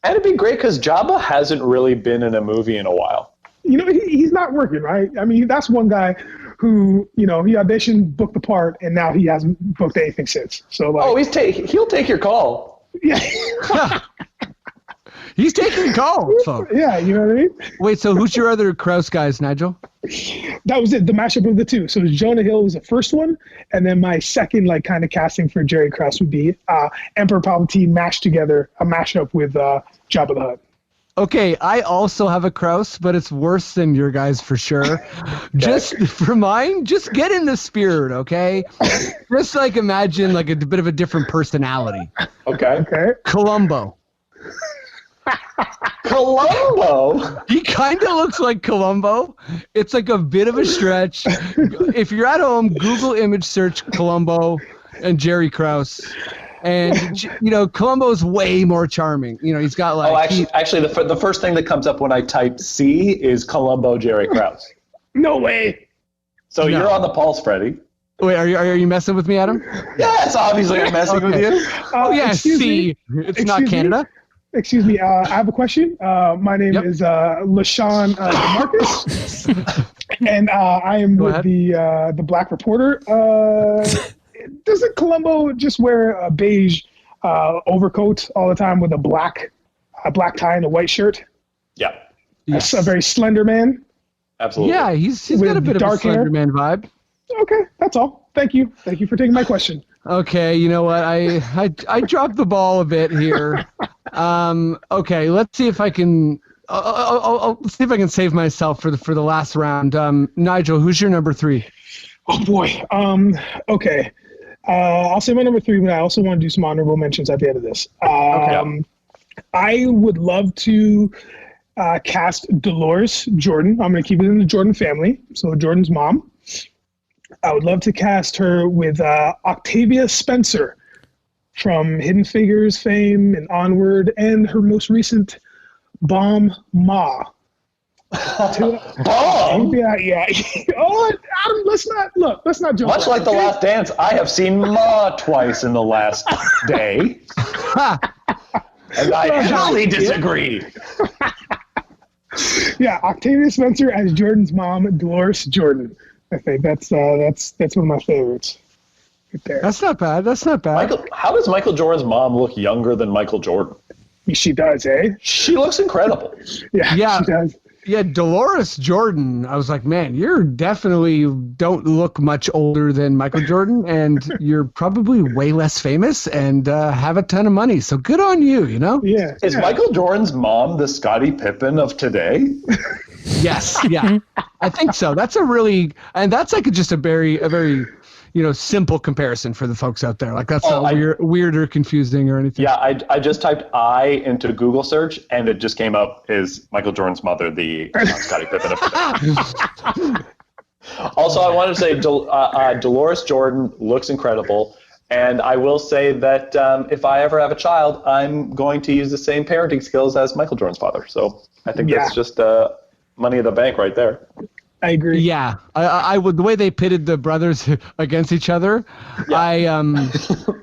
And it'd be great because Jabba hasn't really been in a movie in a while. He's not working, right? I mean, that's one guy who, he auditioned, booked the part, and now he hasn't booked anything since. So, he'll take your call. Yeah. He's taking calls, folks. Yeah, you know what I mean? Wait, so who's your other Krause guys, Nigel? That was it, the mashup of the two. So Jonah Hill was the first one, and then my second, kind of casting for Jerry Krause would be Emperor Palpatine mashed together, a mashup with Jabba the Hutt. Okay, I also have a Krause, but it's worse than your guys for sure. Just for mine, just get in the spirit, okay? Just imagine a bit of a different personality. Okay. Columbo. Columbo? He kind of looks like Columbo. It's a bit of a stretch. If you're at home, Google image search Columbo and Jerry Krause. And, Columbo's way more charming. He's got actually, the first thing that comes up when I type C is Columbo Jerry Krause. No way. So you're on the pulse, Freddie. Wait, are you messing with me, Adam? Yes, obviously I'm messing with you. C. It's not Canada. Excuse me. I have a question. My name is LaShawn DeMarcus, and I am with the Black Reporter. Doesn't Columbo just wear a beige overcoat all the time with a black tie and a white shirt? Yeah. Yes. A very slender man. Absolutely. Yeah, he's got a bit of a slender man vibe. Okay, that's all. Thank you for taking my question. Okay, you know what? I dropped the ball a bit here. Okay, let's see if I can. I'll see if I can save myself for the last round. Nigel, who's your number 3? Oh boy. Okay. I'll say my number 3, but I also want to do some honorable mentions at the end of this. I would love to cast Dolores Jordan. I'm going to keep it in the Jordan family. So Jordan's mom. I would love to cast her with Octavia Spencer from Hidden Figures fame and Onward, and her most recent Bomb Ma. Bomb? Yeah. Oh, Adam, let's not jump. Much like The Last Dance, I have seen Ma twice in the last day. And I heavily disagree. Yeah, Octavia Spencer as Jordan's mom, Dolores Jordan. I think that's one of my favorites. Right there. That's not bad. How does Michael Jordan's mom look younger than Michael Jordan? She does, eh? She looks incredible. Yeah, she does. Yeah, Dolores Jordan, I was like, man, you're definitely don't look much older than Michael Jordan, and you're probably way less famous and have a ton of money. So good on you, Yeah. Is Michael Jordan's mom the Scottie Pippen of today? Yes, yeah. I think so. That's just a very simple comparison for the folks out there. Like that's Oh, not weird or confusing or anything. Yeah, I just typed "I" into Google search, and it just came up as Michael Jordan's mother, the Scottie Pippen of the day. Also, I wanted to say Dolores Jordan looks incredible, and I will say that if I ever have a child, I'm going to use the same parenting skills as Michael Jordan's father. So I think that's just money in the bank right there. I agree. Yeah, I would. The way they pitted the brothers against each other, Doubt your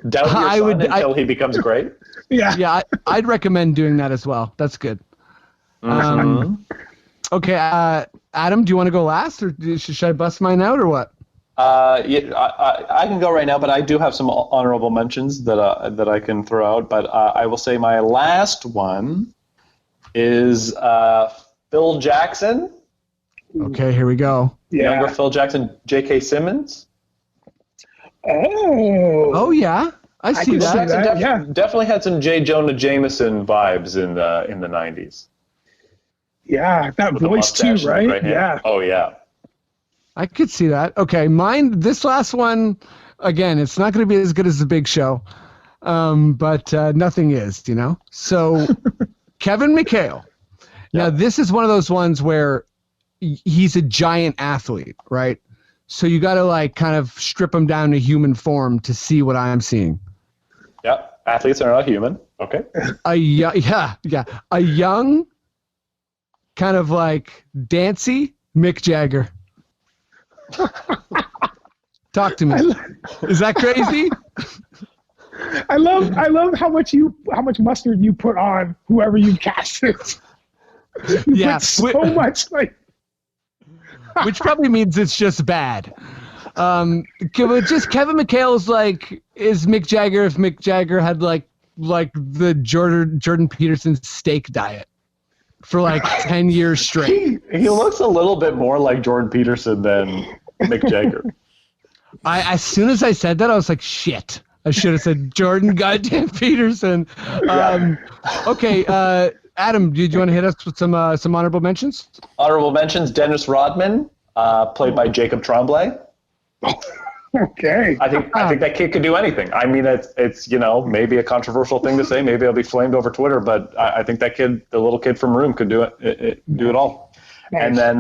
son until he becomes great. Yeah, I'd recommend doing that as well. That's good. Okay, Adam, do you want to go last, or should I bust mine out, or what? Yeah, I can go right now, but I do have some honorable mentions that I can throw out. But I will say my last one is Phil Jackson. Okay, here we go. Younger Phil Jackson, J.K. Simmons. Oh yeah, I see that. Definitely had some J. Jonah Jameson vibes in the 90s. Yeah, that With voice too, right? Yeah. Oh yeah. I could see that. Okay, mine. This last one, again, it's not going to be as good as the Big Show, but nothing is, So, Kevin McHale. Now, this is one of those ones where he's a giant athlete, right? So you got to kind of strip him down to human form to see what I'm seeing. Yeah, athletes are not human. Okay. A young, kind of dancy Mick Jagger. Talk to me. Is that crazy? I love how much mustard you put on whoever you casted. You put so much which probably means it's just bad. Just Kevin McHale's is Mick Jagger if Mick Jagger had the Jordan Peterson steak diet for 10 years straight. He looks a little bit more like Jordan Peterson than Mick Jagger. As soon as I said that, I was like, shit. I should have said Jordan goddamn Peterson. Okay, Adam, do you want to hit us with some honorable mentions? Honorable mentions: Dennis Rodman, played by Jacob Tremblay. Okay. I think that kid could do anything. I mean, it's maybe a controversial thing to say. Maybe I'll be flamed over Twitter, but I think that kid, the little kid from Room, could do it all. Nice. And then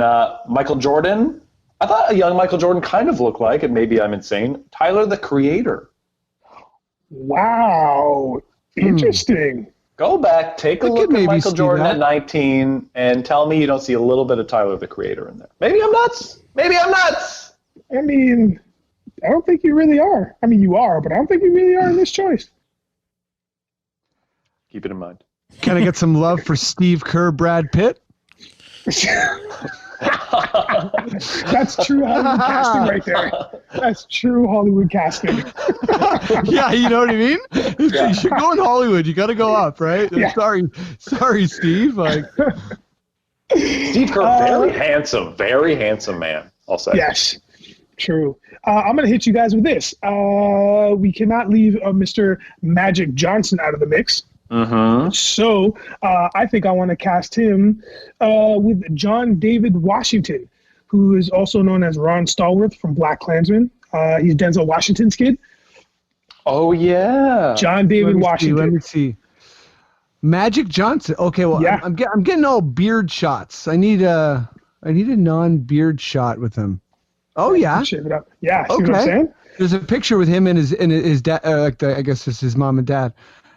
Michael Jordan. I thought a young Michael Jordan kind of looked like, and maybe I'm insane, Tyler the Creator. Wow. Interesting. Go back, take a look at Michael Jordan at 19, and tell me you don't see a little bit of Tyler the Creator in there. Maybe I'm nuts. I mean, I don't think you really are. I mean, you are, but I don't think you really are in this choice. Keep it in mind. Can I get some love for Steve Kerr, Brad Pitt? That's true Hollywood casting right there. That's true Hollywood casting. Yeah, you know what I mean? You should go in Hollywood. You got to go up, right? Yeah. Sorry, Steve. Steve Kerr, very handsome man, I'll say. Yes, true. I'm going to hit you guys with this. We cannot leave Mr. Magic Johnson out of the mix. Mm-hmm. So I think I want to cast him with John David Washington, who is also known as Ron Stallworth from BlacKkKlansman. He's Denzel Washington's kid. Oh yeah, John David Washington. Let me see. Magic Johnson. Okay, well, yeah. I'm getting all beard shots. I need a non-beard shot with him. Oh yeah. Shave it up. Yeah. See okay. what I'm saying? There's a picture with him and his dad. I guess it's his mom and dad.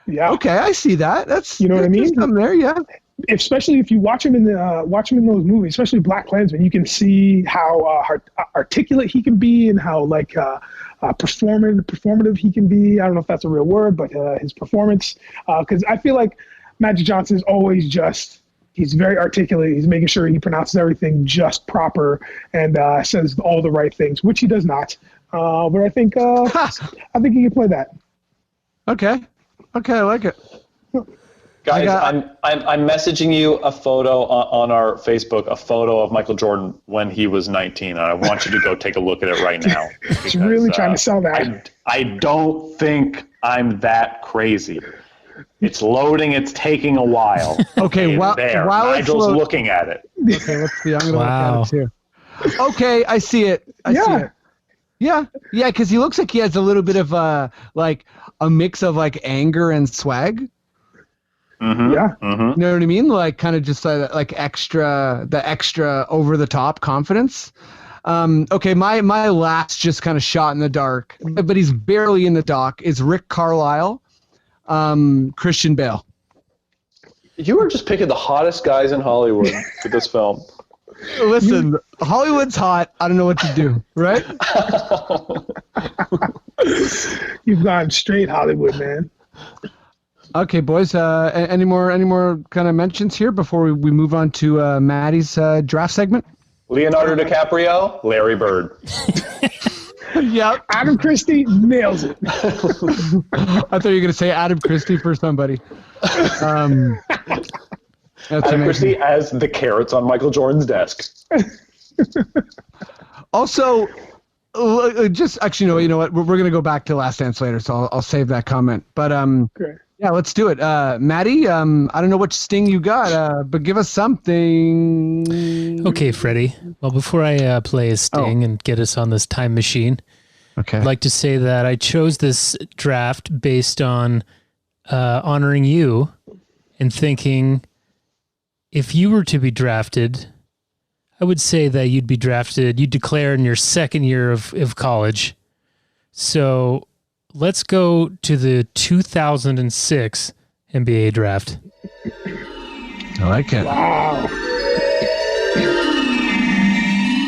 Yeah. Okay, I see that. That's what I mean. Something there, yeah. Especially if you watch him in those movies, especially BlacKkKlansman, you can see how articulate he can be and how performative he can be. I don't know if that's a real word, but his performance. Because I feel like Magic Johnson is always he's very articulate. He's making sure he pronounces everything just proper and says all the right things, which he does not. But I think he can play that. Okay, I like it. Guys, I'm messaging you a photo on our Facebook, a photo of Michael Jordan when he was 19, and I want you to go take a look at it right now. He's really trying to sell that. I don't think I'm that crazy. It's loading. It's taking a while. Okay, while Nigel's looking at it. Okay, let's see. I'm going to look at it too. Okay, I see it. I see it. Yeah, because he looks like he has a little bit of like a mix of like anger and swag. Mm-hmm. Yeah. Mm-hmm. You know what I mean? Like kind of just like the extra over the top confidence. Okay, my last just kind of shot in the dark, but he's barely in the dock, is Rick Carlisle, Christian Bale. You are just picking the hottest guys in Hollywood for this film. Listen, Hollywood's hot. I don't know what to do, right? You've gone straight Hollywood, man. Okay, boys. Any more kind of mentions here before we move on to Maddie's draft segment? Leonardo DiCaprio, Larry Bird. Yep. Adam Christie nails it. I thought you were going to say Adam Christie for somebody. That's Adam amazing. Christie as the carrots on Michael Jordan's desk. Also, just actually, no, you know what? We're going to go back to Last Dance later, so I'll save that comment. But Okay. yeah, let's do it. Maddie, I don't know which sting you got, but give us something. Okay, Freddie. Well, before I play a sting and get us on this time machine, Okay. I'd like to say that I chose this draft based on honoring you and thinking if you were to be drafted, I would say that you'd declare in your second year of college. So let's go to the 2006 NBA draft. I like it. Wow.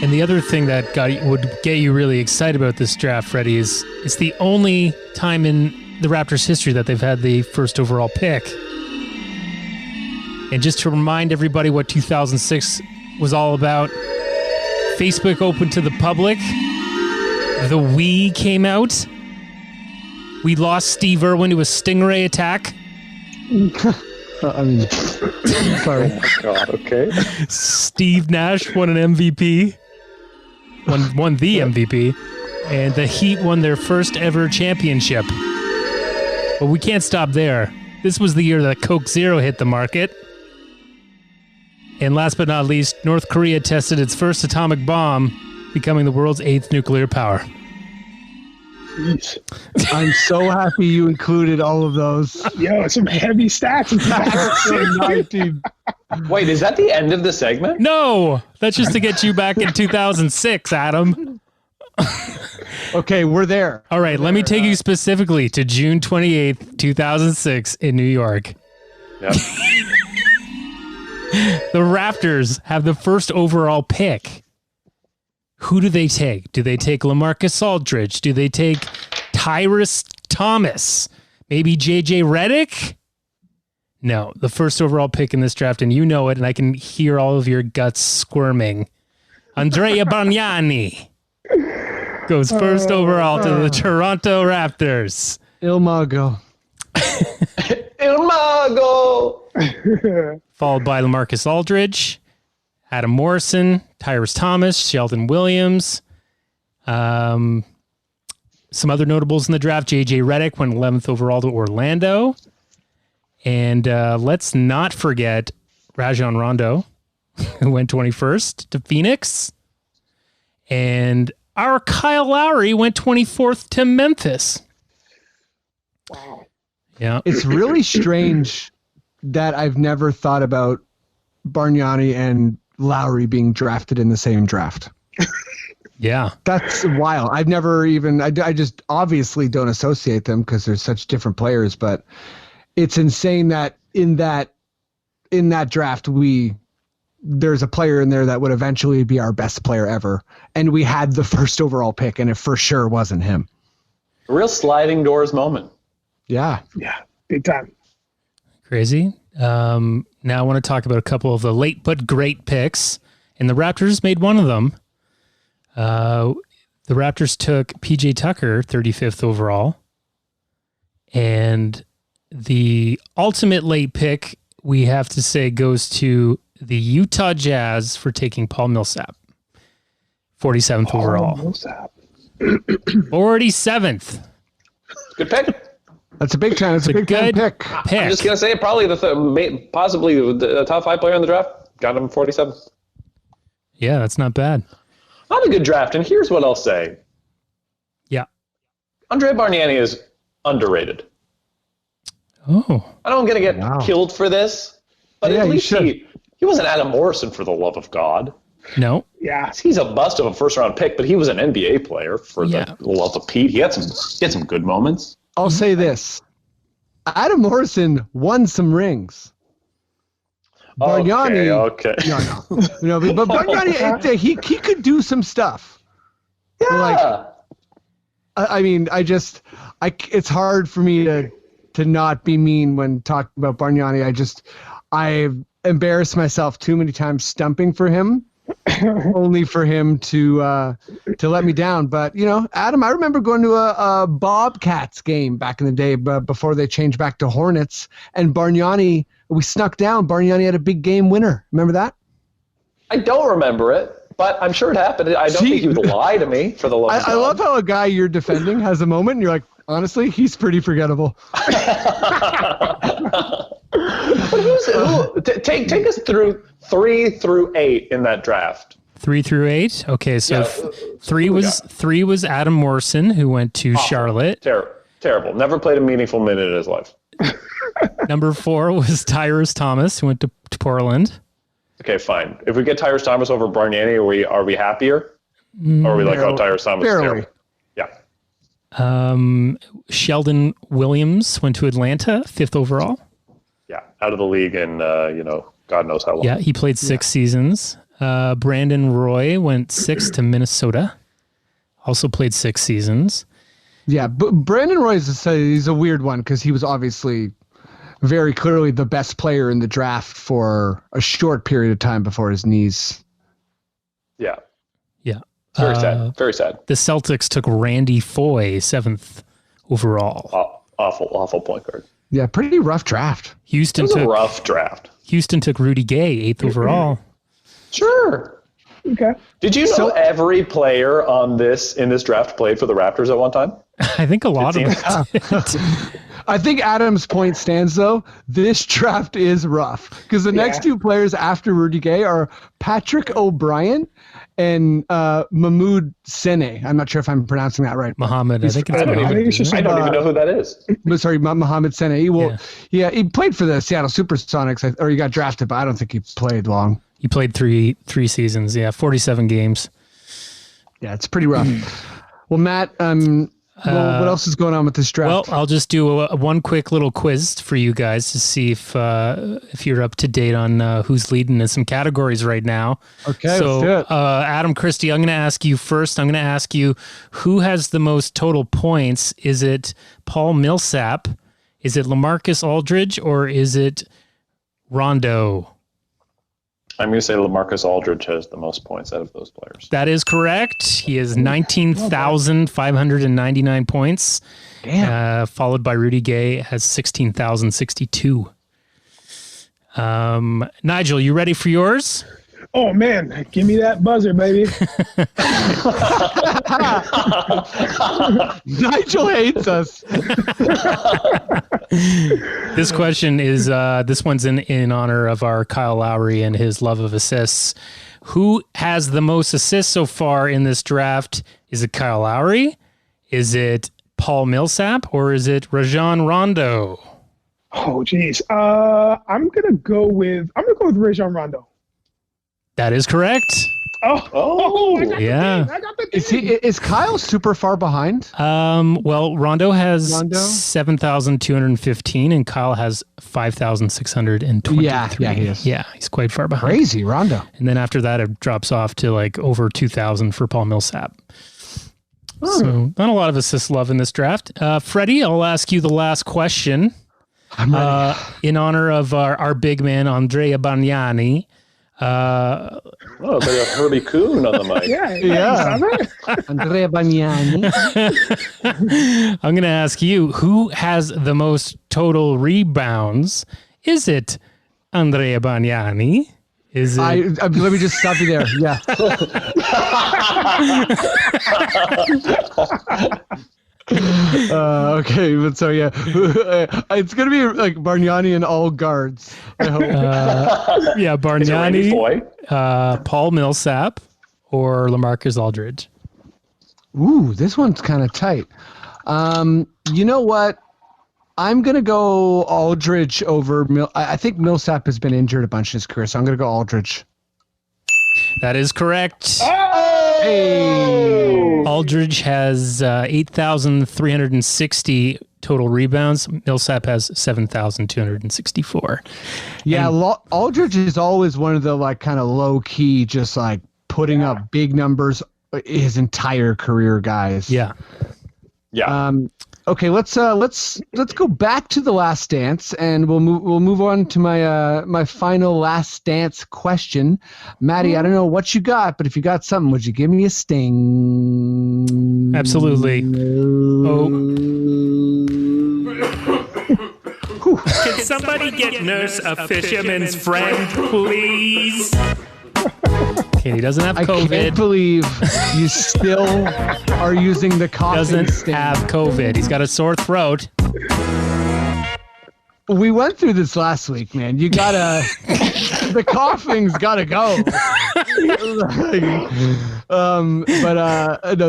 And the other thing that would get you really excited about this draft, Freddie, is it's the only time in the Raptors' history that they've had the first overall pick. And just to remind everybody what 2006 was all about, Facebook opened to the public. The Wii came out. We lost Steve Irwin to a Stingray attack. I mean, sorry. God, okay. Steve Nash won an MVP. Won the MVP. And the Heat won their first ever championship. But we can't stop there. This was the year that Coke Zero hit the market. And last but not least, North Korea tested its first atomic bomb, becoming the world's 8th nuclear power. Jeez. I'm so happy you included all of those. Yo, some heavy stats. Wait, is that the end of the segment? No! That's just to get you back in 2006, Adam. Okay, we're there. All right, let me take you specifically to June 28th, 2006 in New York. Yep. The Raptors have the first overall pick. Who do they take? Do they take LaMarcus Aldridge? Do they take Tyrese Thomas? Maybe JJ Redick? No, the first overall pick in this draft, and you know it, and I can hear all of your guts squirming. Andrea Bargnani goes first overall to the Toronto Raptors. Il Mago. Il Mago! Followed by LaMarcus Aldridge, Adam Morrison, Tyrese Thomas, Sheldon Williams. Some other notables in the draft. JJ Redick went 11th overall to Orlando. And let's not forget Rajon Rondo, who went 21st to Phoenix. And our Kyle Lowry went 24th to Memphis. Wow. Yeah. It's really strange that I've never thought about Bargnani and Lowry being drafted in the same draft. Yeah. That's wild. I've never even, I just obviously don't associate them because they're such different players, but it's insane that in that draft, there's a player in there that would eventually be our best player ever. And we had the first overall pick and it for sure wasn't him. A real sliding doors moment. Yeah. Yeah, big time. Crazy. Now I want to talk about a couple of the late but great picks, and the Raptors made one of them. The Raptors took PJ Tucker, 35th overall, and the ultimate late pick, we have to say, goes to the Utah Jazz for taking Paul Millsap, 47th overall. Millsap. 47th. Good pick. That's a big time. It's a big time good pick. pick. I'm just going to say probably possibly the top 5 player in the draft. Got him 47th. Yeah, that's not bad. Not a good draft. And here's what I'll say. Andre Bargnani is underrated. Oh, I know I'm going to get killed for this, but Yeah, at you least should. he wasn't Adam Morrison, for the love of God. no. Yeah. He's a bust of a first-round pick, but he was an NBA player, for the love of Pete. He had some good moments. I'll say this. Adam Morrison won some rings. Bargnani, Okay. no, but Bargnani, he could do some stuff. Yeah. Like, I mean, it's hard for me to not be mean when talking about Bargnani. I've embarrassed myself too many times stumping for him, only for him to let me down. But Adam, I remember going to a Bobcats game back in the day, before they changed back to Hornets, and Bargnani, we snuck down. Bargnani had a big game winner. Remember that? I don't remember it, but I'm sure it happened. I don't think he would lie to me, for the love of God. I love how a guy you're defending has a moment and you're like, honestly, he's pretty forgettable. Take us through 3 through 8 in that draft. 3 through 8. Okay, so Yeah. three was Adam Morrison, who went to Charlotte. Terrible. Never played a meaningful minute in his life. Number 4 was Tyrus Thomas, who went to Portland. Okay, fine. If we get Tyrus Thomas over Bargnani, are we happier? Or are we like, Tyrus Thomas is Barely. terrible? Yeah. Sheldon Williams went to Atlanta, 5th overall. Yeah. Out of the league in, God knows how long. Yeah, he played 6 seasons. Brandon Roy went 6th to Minnesota. Also played 6 seasons. Yeah, but Brandon Roy he's a weird one because he was obviously very clearly the best player in the draft for a short period of time before his knees. Yeah. Yeah. Very sad. Very sad. The Celtics took Randy Foye, 7th overall. Awful point guard. Yeah, pretty rough draft. It was a rough draft. Houston took Rudy Gay, 8th overall. Sure. Okay. Did you know every player in this draft played for the Raptors at one time? I think a lot of them did. I think Adam's point stands, though. This draft is rough because the next 2 players after Rudy Gay are Patrick O'Brien and Mahmoud Sene. I'm not sure if I'm pronouncing that right. Muhammad, I think it's I don't Muhammad. even know who that is. Sorry, Mohamed Sene. He played for the Seattle Supersonics, or he got drafted, but I don't think he played long. He played three seasons, 47 games. Yeah, it's pretty rough. Well, Matt, what else is going on with this draft? Well, I'll just do one quick little quiz for you guys to see if you're up to date on who's leading in some categories right now. Okay, so, let's do it. Adam, Christie, I'm going to ask you first. I'm going to ask you who has the most total points. Is it Paul Millsap? Is it LaMarcus Aldridge? Or is it Rondo? I'm going to say LaMarcus Aldridge has the most points out of those players. That is correct. He has 19,599 points. Damn. Followed by Rudy Gay has 16,062. Nigel, you ready for yours? Oh man, give me that buzzer, baby. Nigel hates us. This question is this one's in honor of our Kyle Lowry and his love of assists. Who has the most assists so far in this draft? Is it Kyle Lowry? Is it Paul Millsap? Or is it Rajon Rondo? Oh geez. I'm gonna go with Rajon Rondo. That is correct. Oh, I got the yeah. thing. I got the thing. Is Kyle super far behind? Well, Rondo has 7,215 and Kyle has 5,623. Yeah, he is. Yeah, he's quite far behind. Crazy, Rondo. And then after that, it drops off to like over 2,000 for Paul Millsap. So not a lot of assist love in this draft. Freddie, I'll ask you the last question. I'm ready. In honor of our big man, Andrea Bargnani. There's a Herbie Coon on the mic. Yeah. Andrea Bargnani. I'm going to ask you, who has the most total rebounds? Is it Andrea Bargnani? Is it? Let me just stop you there. Yeah. Okay, but so yeah, it's gonna be like Bargnani and all guards. I hope. Yeah, Is it Randy Bargnani, Foye? Paul Millsap, or LaMarcus Aldridge. Ooh, this one's kind of tight. You know what? I'm going to go Aldridge over I think Millsap has been injured a bunch in his career, so I'm going to go Aldridge. That is correct. Hey! Aldridge has 8,360 total rebounds. Millsap has 7,264. Yeah, Aldridge is always one of the like kind of low key, just like putting up big numbers his entire career guys. Yeah. Yeah. Okay, let's go back to the Last Dance, and we'll move on to my final Last Dance question. Maddie, I don't know what you got, but if you got something, would you give me a sting? Absolutely. Oh. Can somebody get Nurse a fisherman's friend, please? Okay, he doesn't have COVID. I can't believe you still are using the coughing sting. Have COVID. He's got a sore throat. We went through this last week, man. You gotta, the coughing's gotta go. No,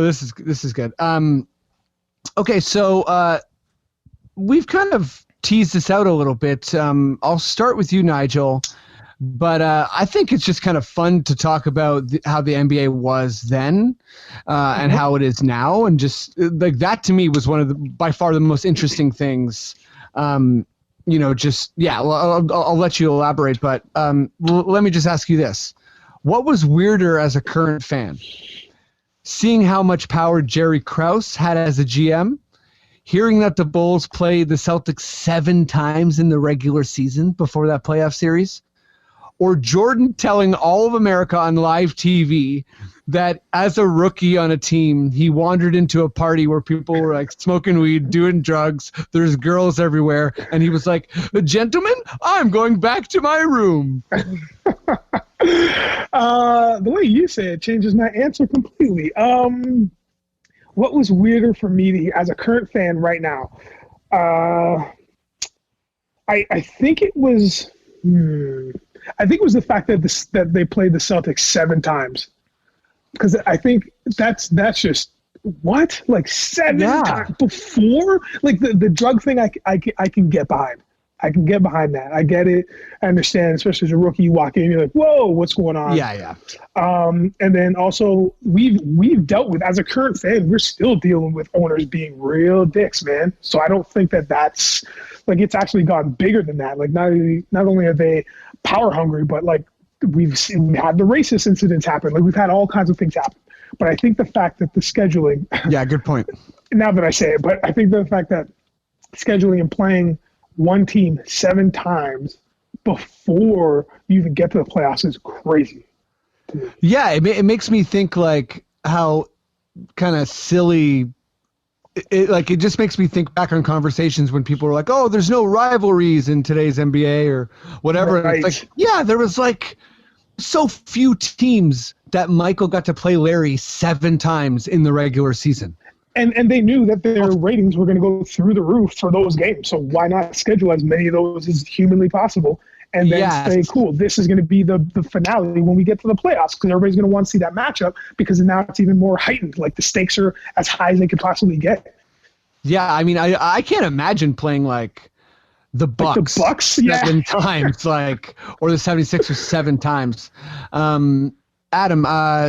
this is good. Okay, so we've kind of teased this out a little bit. I'll start with you, Nigel. But I think it's just kind of fun to talk about how the NBA was then and how it is now. And just like that to me was one of by far the most interesting things. I'll let you elaborate. But let me just ask you this. What was weirder as a current fan? Seeing how much power Jerry Krause had as a GM? Hearing that the Bulls played the Celtics 7 times in the regular season before that playoff series? Or Jordan telling all of America on live TV that as a rookie on a team, he wandered into a party where people were like smoking weed, doing drugs, there's girls everywhere, and he was like, "Gentlemen, I'm going back to my room." The way you say it changes my answer completely. What was weirder for me as a current fan right now? I think it was. I think it was the fact that they played the Celtics 7 times, because I think that's just what, like 7 times before, like the drug thing. I can get behind. I can get behind that. I get it. I understand, especially as a rookie, you walk in, you're like, "Whoa, what's going on?" Yeah. And then also we've dealt with, as a current fan, we're still dealing with owners being real dicks, man. So I don't think that's like, it's actually gotten bigger than that. Like not only are they power hungry, but like we've had the racist incidents happen. Like we've had all kinds of things happen. But I think the fact that the scheduling. Yeah, good point. Now that I say it, but I think the fact that scheduling and playing one team 7 times before you even get to the playoffs is crazy. Yeah, it makes me think like how kind of silly. It just makes me think back on conversations when people were like, "Oh, there's no rivalries in today's NBA or whatever." Right. It's like, yeah, there was like so few teams that Michael got to play Larry 7 times in the regular season. And they knew that their ratings were going to go through the roof for those games. So why not schedule as many of those as humanly possible? And then say, cool, this is going to be the finale when we get to the playoffs, because everybody's going to want to see that matchup, because now it's even more heightened. Like the stakes are as high as they could possibly get. Yeah, I mean, I can't imagine playing like the Bucks, 7 times, like, or the 76ers 7 times. Adam,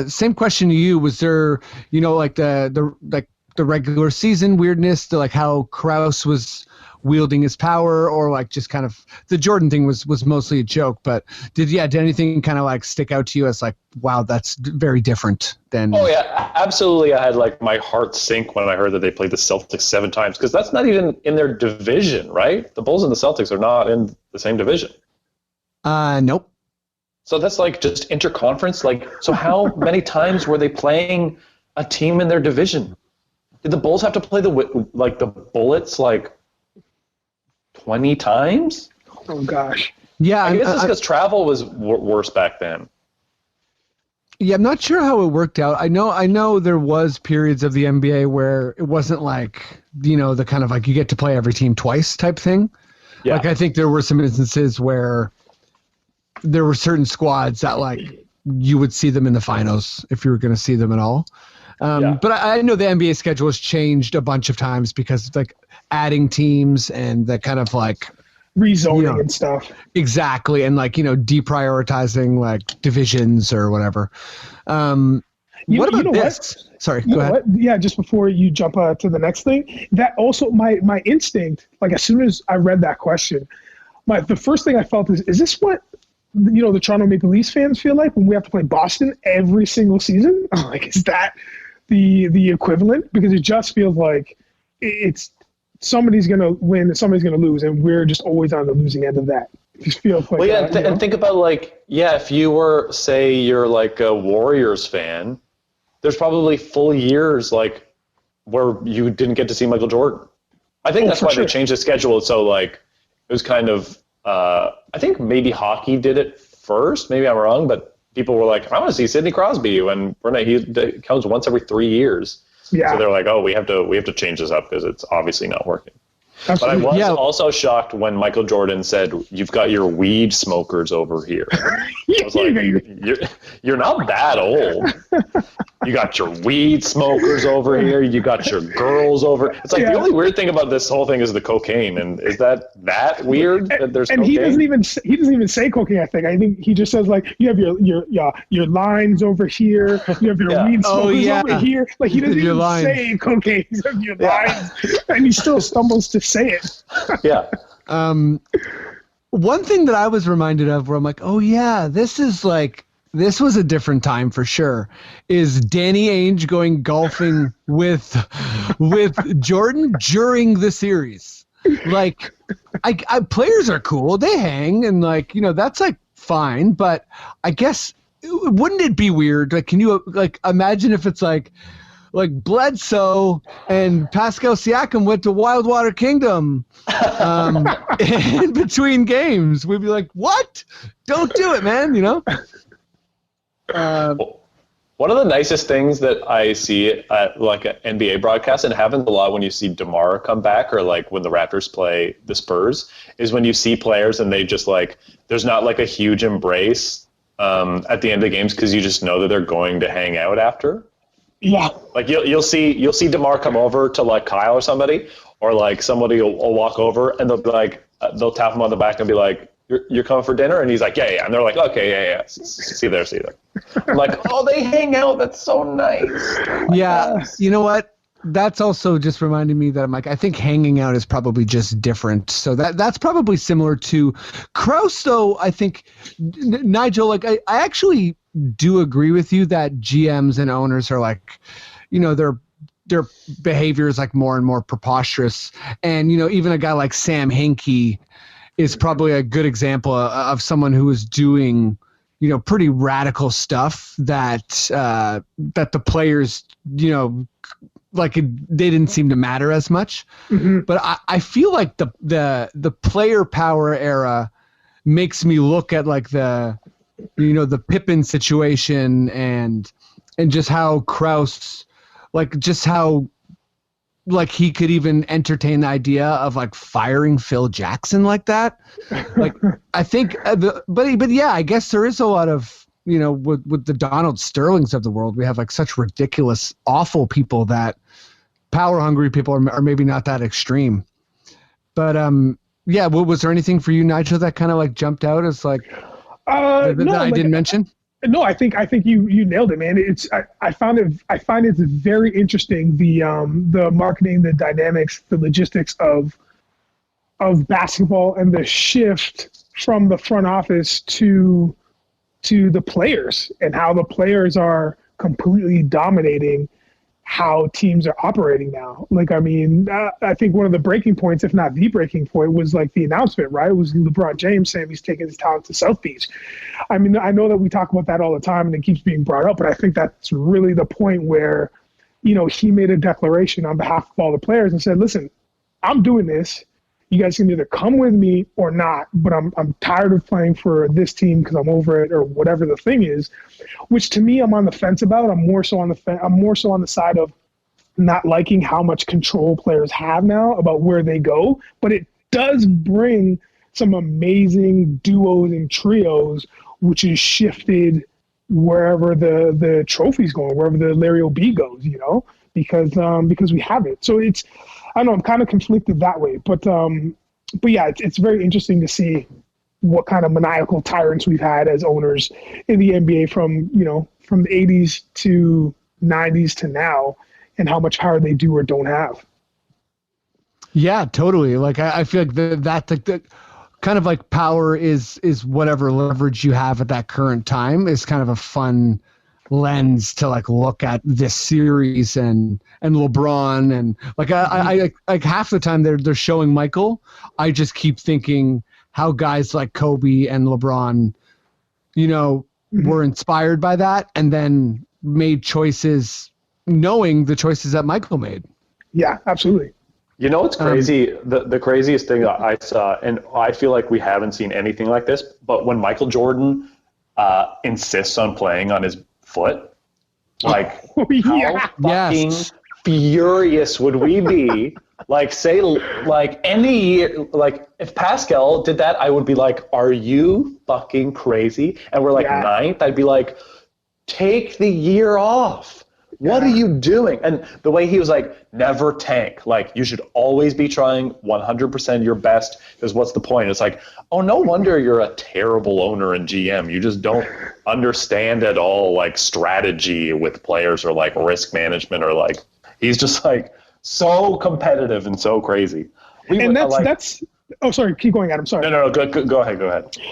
same question to you. Was there, like the regular season weirdness to like how Krause was wielding his power, or like just kind of the Jordan thing was mostly a joke, but did anything kind of like stick out to you as like, wow, that's very different than? Oh yeah, absolutely. I had like my heart sink when I heard that they played the Celtics 7 times, because that's not even in their division, right? The Bulls and the Celtics are not in the same division. Nope. So that's like just interconference. Like, so how many times were they playing a team in their division? Did the Bulls have to play the Bullets like 20 times? Oh gosh. Yeah, I guess it's because travel was worse back then. Yeah, I'm not sure how it worked out. I know there was periods of the NBA where it wasn't like, the kind of like you get to play every team twice type thing. Yeah. Like I think there were some instances where there were certain squads that like you would see them in the finals if you were going to see them at all. But I know the NBA schedule has changed a bunch of times because like adding teams and the kind of like rezoning and stuff. Exactly. And like, deprioritizing like divisions or whatever. What about this? Sorry, go ahead. Yeah, just before you jump to the next thing, that also my instinct, like as soon as I read that question, the first thing I felt is this what the Toronto Maple Leafs fans feel like when we have to play Boston every single season? Like, is that the equivalent? Because it just feels like it's somebody's going to win and somebody's going to lose, and we're just always on the losing end of that. It just feels like and think about like, if you were, say you're like a Warriors fan, there's probably full years like where you didn't get to see Michael Jordan. I think that's why they changed the schedule. So like it was kind of I think maybe hockey did it first. Maybe I'm wrong, but people were like, I want to see Sidney Crosby, and he comes once every 3 years. Yeah. So they're like, oh, we have to change this up because it's obviously not working. Absolutely. But I was also shocked when Michael Jordan said, "You've got your weed smokers over here." I was like, "You're not that old. You got your weed smokers over here. You got your girls over." It's like the only weird thing about this whole thing is the cocaine. And is that weird that there's cocaine? He doesn't even say cocaine. I think he just says like, you have your lines over here. You have your weed smokers over here. Like he doesn't even say cocaine. You have your lines, and he still stumbles to say it. Yeah. One thing that I was reminded of where I'm like, oh yeah, this was a different time for sure, is Danny Ainge going golfing with Jordan during the series. Like, I players are cool. They hang and like, that's like fine, but I guess wouldn't it be weird? Like, can you like imagine if it's like Bledsoe and Pascal Siakam went to Wildwater Kingdom in between games? We'd be like, what? Don't do it, man, One of the nicest things that I see at like an NBA broadcast, and it happens a lot when you see DeMar come back or like when the Raptors play the Spurs, is when you see players and they just like, there's not like a huge embrace at the end of the games because you just know that they're going to hang out after. Yeah. Like you'll see DeMar come over to like Kyle or somebody, or like somebody will walk over and they'll be like, they'll tap him on the back and be like, You're coming for dinner? And he's like, yeah. And they're like, okay, yeah. See you there. I'm like, oh, they hang out. That's so nice. Yeah. You know what? That's also just reminding me that I'm like, I think hanging out is probably just different. So that's probably similar to Krause, though. I think, Nigel, like I actually do agree with you that GMs and owners are like, their behavior is like more and more preposterous. And, even a guy like Sam Hinkie is probably a good example of someone who is doing, pretty radical stuff that the players, like they didn't seem to matter as much. Mm-hmm. But I feel like the player power era makes me look at like the Pippen situation and just how Krause, like just how like he could even entertain the idea of like firing Phil Jackson like that. Like I think, but yeah, I guess there is a lot of, with the Donald Sterlings of the world, we have like such ridiculous, awful people that power hungry people are maybe not that extreme. But yeah, was there anything for you, Nigel, that kind of like jumped out as like that I didn't mention? No, I think you nailed it, man. I find it very interesting, the marketing, the dynamics, the logistics of basketball and the shift from the front office to the players and how the players are completely dominating how teams are operating now. Like, I mean, I think one of the breaking points, if not the breaking point, was like the announcement, right? It was LeBron James saying he's taking his talent to South Beach. I mean, I know that we talk about that all the time and it keeps being brought up, but I think that's really the point where, he made a declaration on behalf of all the players and said, listen, I'm doing this. You guys can either come with me or not, but I'm tired of playing for this team because I'm over it or whatever the thing is, which to me, I'm on the fence about. I'm more so on the side of not liking how much control players have now about where they go, but it does bring some amazing duos and trios, which has shifted wherever the trophy's going, wherever the Larry O'B goes, you know, because we have it. So it's, I don't know, I'm kind of conflicted that way, but yeah, it's very interesting to see what kind of maniacal tyrants we've had as owners in the NBA from the 80s to 90s to now, and how much power they do or don't have. Yeah, totally. Like I feel like that's like the kind of like power is whatever leverage you have at that current time is kind of a fun lens to like look at this series and LeBron and like I like half the time they're showing Michael, I just keep thinking how guys like Kobe and LeBron, you know, were inspired by that and then made choices knowing the choices that Michael made. Yeah, absolutely. You know what's crazy? The craziest thing that I saw, and I feel like we haven't seen anything like this, but when Michael Jordan insists on playing on his foot, like how fucking furious would we be? Like, say, like any year, like if Pascal did that, I would be like, "Are you fucking crazy?" And we're like ninth. I'd be like, "Take the year off. What are you doing?" And the way he was like, "Never tank. Like you should always be trying 100% your best. Because what's the point?" It's like, oh, no wonder you're a terrible owner and GM. You just don't understand at all like strategy with players or like risk management or like he's just like so competitive and so crazy. That's. Oh, sorry. Keep going, Adam. Sorry. No. Go ahead.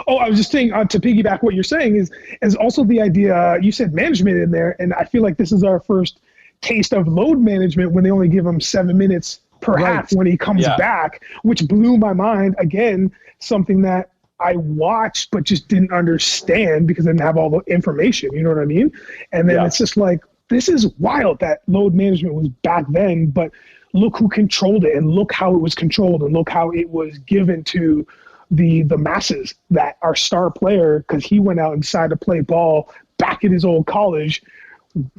Oh, I was just saying to piggyback what you're saying is also the idea. You said management in there, and I feel like this is our first taste of load management when they only give him 7 minutes per half when he comes back, which blew my mind. Again, something that I watched but just didn't understand because I didn't have all the information. You know what I mean? And then it's just like, this is wild that load management was back then, but look who controlled it and look how it was controlled and look how it was given to the masses, that our star player, because he went out and decided to play ball back at his old college,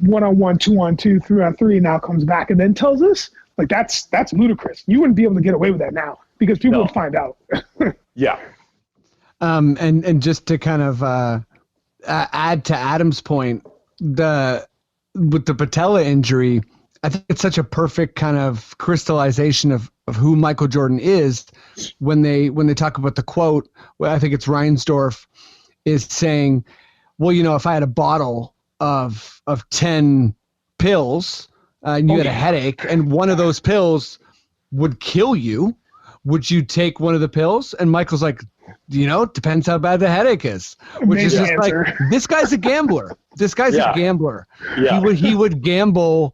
1-on-1, 2-on-2, 3-on-3, now comes back and then tells us, like, that's ludicrous. You wouldn't be able to get away with that now because people would find out. Yeah. And just to kind of add to Adam's point, with the patella injury, I think it's such a perfect kind of crystallization of who Michael Jordan is when they talk about the quote. Well, I think it's Reinsdorf is saying, well, you know, if I had a bottle of 10 pills and you had a headache and one of those pills would kill you, would you take one of the pills? And Michael's like, you know, depends how bad the headache is, which is just like, this guy's a gambler. This guy's a gambler. Yeah. He would gamble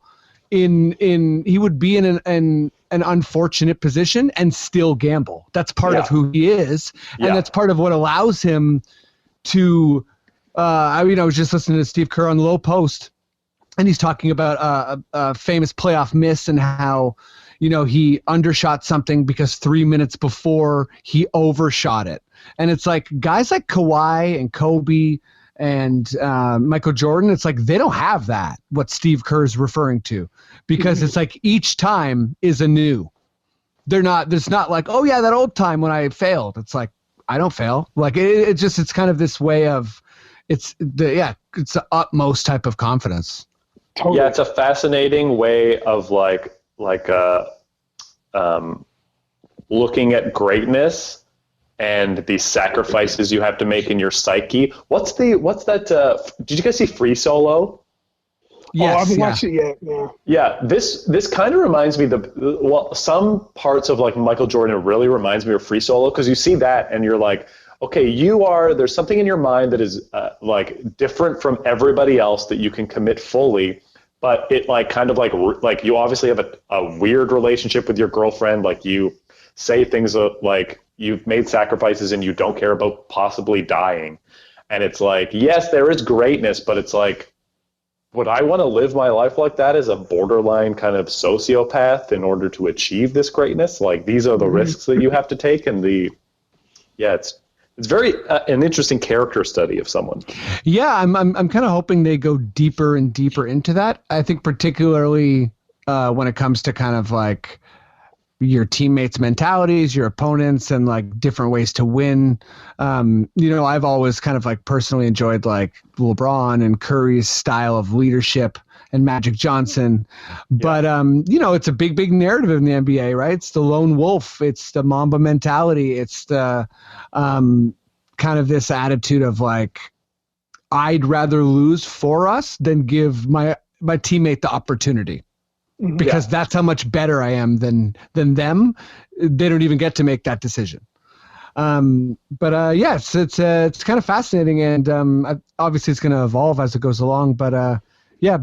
he would be in an unfortunate position and still gamble. That's part of who he is. And that's part of what allows him to, I was just listening to Steve Kerr on the Low Post, and he's talking about a famous playoff miss and how, you know, he undershot something because 3 minutes before he overshot it. And it's like guys like Kawhi and Kobe and Michael Jordan, it's like they don't have that, what Steve Kerr is referring to, because it's like each time is anew. There's not like, oh yeah, that old time when I failed. It's like, I don't fail. Like it's kind of this way of, it's the utmost type of confidence. Totally. Yeah, it's a fascinating way of looking at greatness and the sacrifices you have to make in your psyche. What's that? Did you guys see Free Solo? Yes, I haven't watched it yet. Yeah. This kind of reminds me some parts of like Michael Jordan really reminds me of Free Solo, because you see that and you're like, okay, there's something in your mind that is like different from everybody else that you can commit fully, but it like kind of like you obviously have a weird relationship with your girlfriend, like you say things like you've made sacrifices and you don't care about possibly dying. And it's like, yes, there is greatness, but it's like, would I want to live my life like that as a borderline kind of sociopath in order to achieve this greatness? Like, these are the risks that you have to take. And it's very an interesting character study of someone. Yeah, I'm kind of hoping they go deeper and deeper into that. I think particularly when it comes to kind of like your teammates' mentalities, your opponents, and like different ways to win. I've always kind of like personally enjoyed like LeBron and Curry's style of leadership and Magic Johnson. But, it's a big narrative in the NBA, right? It's the lone wolf. It's the Mamba mentality. It's the kind of this attitude of like, I'd rather lose for us than give my teammate the opportunity. Because that's how much better I am than them. They don't even get to make that decision. It's kind of fascinating, and obviously it's going to evolve as it goes along. But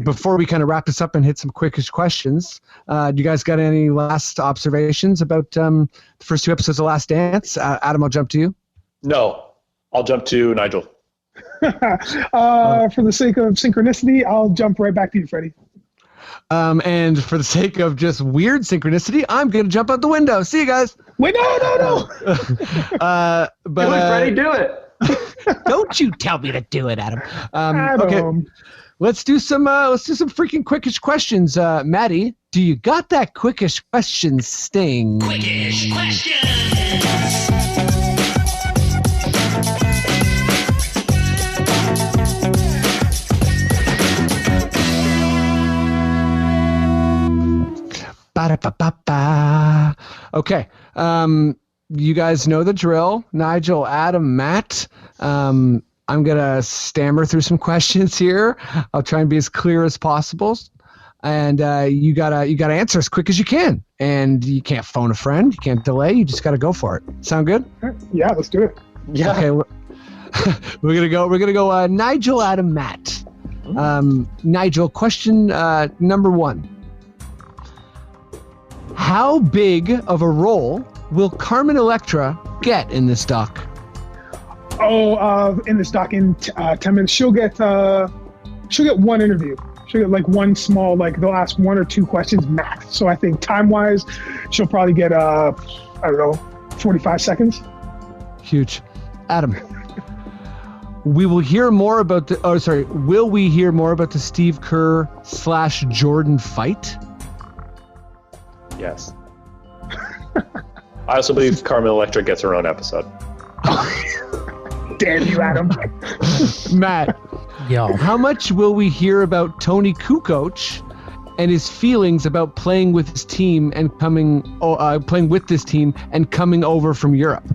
before we kind of wrap this up and hit some quickish questions, do you guys got any last observations about the first 2 episodes of Last Dance? Adam, I'll jump to you. No, I'll jump to Nigel. For the sake of synchronicity, I'll jump right back to you, Freddie. And for the sake of just weird synchronicity, I'm going to jump out the window. See you guys. Wait, no. Freddie, do it. Don't you tell me to do it, Adam. Okay. Let's do some freaking quickish questions. Maddie, do you got that quickish question sting? Quickish Questions! Ba-da-ba-ba-ba. Okay. You guys know the drill. Nigel, Adam, Matt. I'm gonna stammer through some questions here. I'll try and be as clear as possible. And you gotta answer as quick as you can. And you can't phone a friend. You can't delay. You just gotta go for it. Sound good? Yeah, let's do it. Yeah. Okay. We're gonna go. Nigel, Adam, Matt. Nigel, question number 1. How big of a role will Carmen Electra get in this doc? In this doc in 10 minutes, she'll get one interview. She'll get like one small, like they'll ask 1 or 2 questions max. So I think time-wise, she'll probably get 45 seconds. Huge. Adam. Will we hear more about the Steve Kerr / Jordan fight? Yes. I also believe Carmen Electra gets her own episode. Damn you, Adam. Matt, how much will we hear about Tony Kukoc and his feelings about playing with his team and playing with this team and coming over from Europe?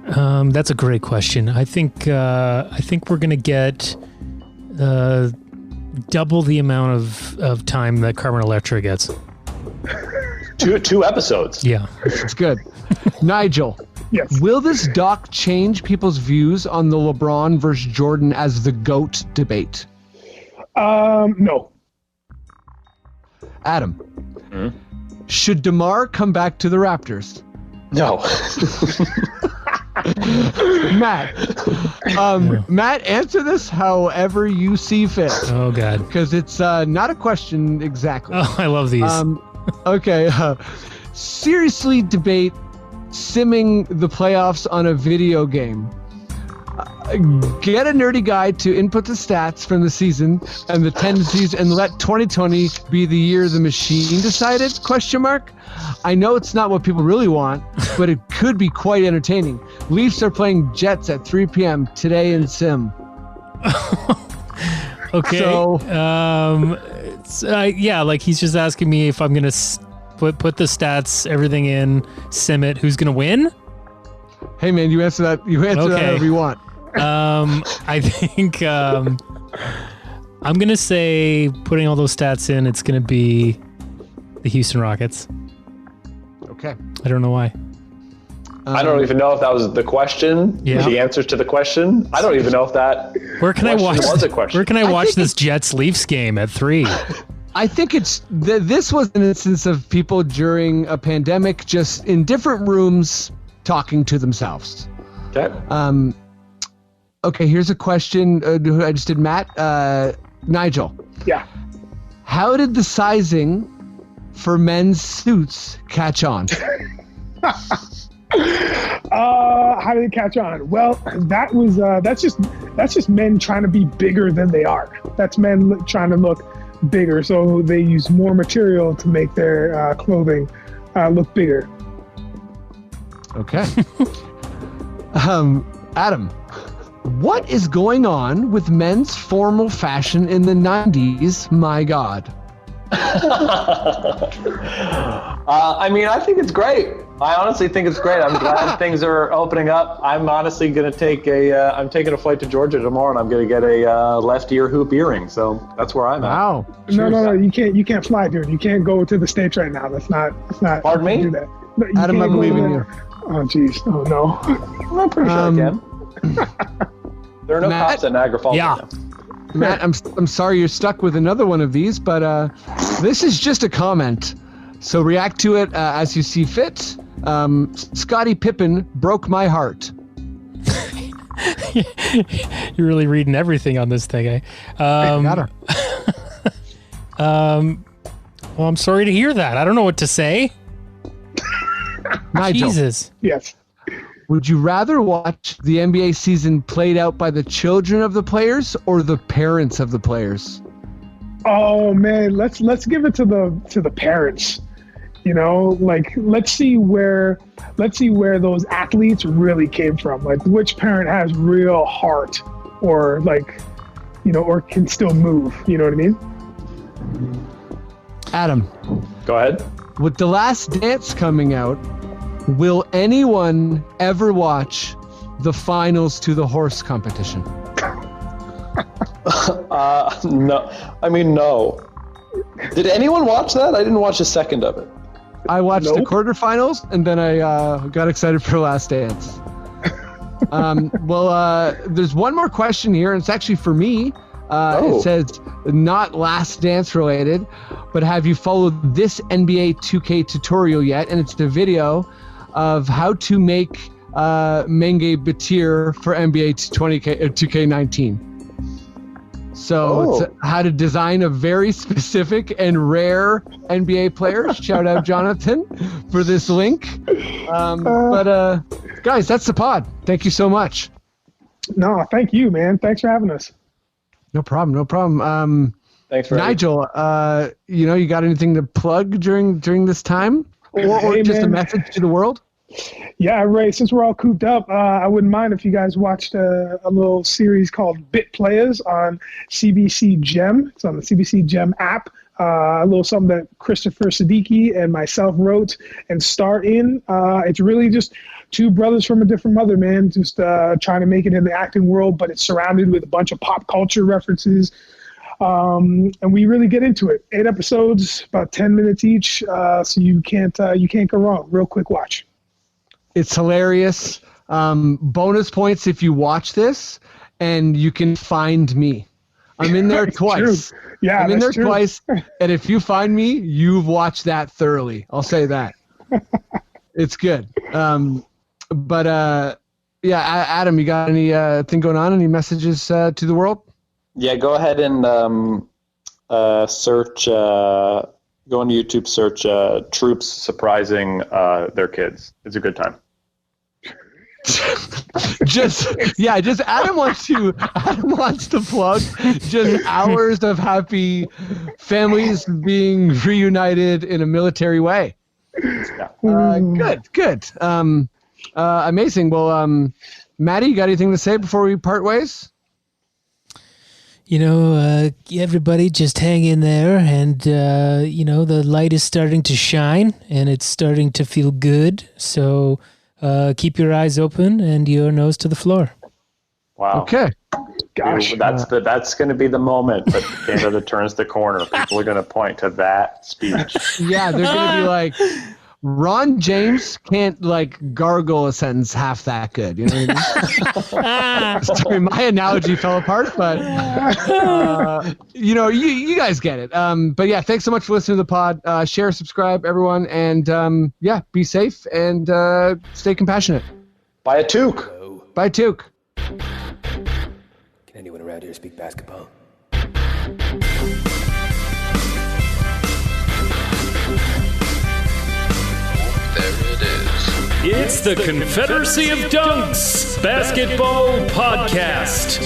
That's a great question. I think we're gonna get double the amount of time that Carmen Electra gets. 2 episodes. Yeah, it's good. Nigel, yes. Will this doc change people's views on the LeBron versus Jordan as the GOAT debate? No. Adam, should DeMar come back to the Raptors? No. Matt, answer this however you see fit. Oh God, because it's not a question exactly. Oh, I love these. Okay, seriously debate simming the playoffs on a video game. Get a nerdy guy to input the stats from the season and the tendencies, and let 2020 be the year the machine decided? ? I know it's not what people really want, but it could be quite entertaining. Leafs are playing Jets at 3 p.m. today in Sim. Okay. So, like he's just asking me if I'm gonna put the stats, everything in, sim it. Who's gonna win? Hey man, you answer that. You answer that however you want. I think I'm gonna say, putting all those stats in, it's gonna be the Houston Rockets. Okay. I don't know why. I don't even know if that was the question. Yeah. The answer to the question. I don't even know if that. Where can I watch? Was a question. Where can I watch this Jets Leafs game at 3? I think it's this was an instance of people during a pandemic just in different rooms talking to themselves. Okay. Okay, here's a question. I just did Matt. Nigel. Yeah. How did the sizing for men's suits catch on? How did it catch on? Well, that's just men trying to be bigger than they are. That's men trying to look bigger, so they use more material to make their clothing look bigger. Okay. Adam, what is going on with men's formal fashion in the 90s? My God. I mean, I think it's great. I honestly think it's great. I'm glad things are opening up. I'm honestly going to take I'm taking a flight to Georgia tomorrow, and I'm going to get a left ear hoop earring. So that's where I'm at. Wow. No, you can't fly, dude. You can't go to the States right now. That's not. Pardon me? Do that. No, Adam, I can't go believe in there. you. Oh, jeez. Oh, no. I'm pretty sure I can. There are no Matt? cops at Niagara Falls. Yeah. Right now. Matt, I'm sorry you're stuck with another one of these, but this is just a comment. So react to it as you see fit. Scottie Pippen broke my heart. You're really reading everything on this thing, eh? Got her. Well, I'm sorry to hear that. I don't know what to say. Nigel, Jesus. Yes. would you rather watch the NBA season played out by the children of the players or the parents of the players? Oh man, let's give it to the parents. You know, like let's see where those athletes really came from. Like which parent has real heart, or like, you know, or can still move. You know what I mean? Adam, Go ahead. with The Last Dance coming out, will anyone ever watch the finals to the horse competition? No. I mean, no. Did anyone watch that? I didn't watch a second of it. I watched the Nope. quarterfinals, and then I got excited for Last Dance. There's one more question here, and it's actually for me. It says, not Last Dance related, but have you followed this NBA 2K tutorial yet? And it's the video of how to make Menge Batir for NBA 2K19. So it's how to design a very specific and rare NBA player. Shout out Jonathan for this link. Guys, that's the pod. Thank you so much. No, thank you, man. Thanks for having us. No problem. Thanks for Nigel, you got anything to plug during this time, or Hey, just a man. message to the world? Yeah, Ray, since we're all cooped up, I wouldn't mind if you guys watched a little series called Bit Players on CBC Gem. It's on the CBC Gem app. A little something that Christopher Siddiqui and myself wrote and star in. It's really just two brothers from a different mother, man, just trying to make it in the acting world, but it's surrounded with a bunch of pop culture references. And we really get into it. 8 episodes, about 10 minutes each, so you can't go wrong. Real quick watch. It's hilarious. Bonus points if you watch this, and you can find me. I'm in there twice. True. Yeah, I'm in there that's true. twice, and if you find me, you've watched that thoroughly. I'll say that. It's good. Adam, you got any thing going on? Any messages to the world? Yeah, go ahead and search. Go on YouTube, search troops surprising their kids. It's a good time. Adam wants to plug just hours of happy families being reunited in a military way. Good. Amazing. Well, Maddie, you got anything to say before we part ways? Everybody just hang in there, and the light is starting to shine and it's starting to feel good. So keep your eyes open and your nose to the floor. Wow. Okay. Gosh. That's going to be the moment that Canada turns the corner. People are going to point to that speech. Yeah, they're gonna be like, Ron James can't gargle a sentence half that good. You know what I mean? Sorry, my analogy fell apart, but you guys get it. But yeah, thanks so much for listening to the pod. Share, subscribe, everyone, and be safe and stay compassionate. Buy a toque. Hello. Bye, Took. Can anyone around here speak basketball? There it is. It's the Confederacy of Dunks Basketball Podcast.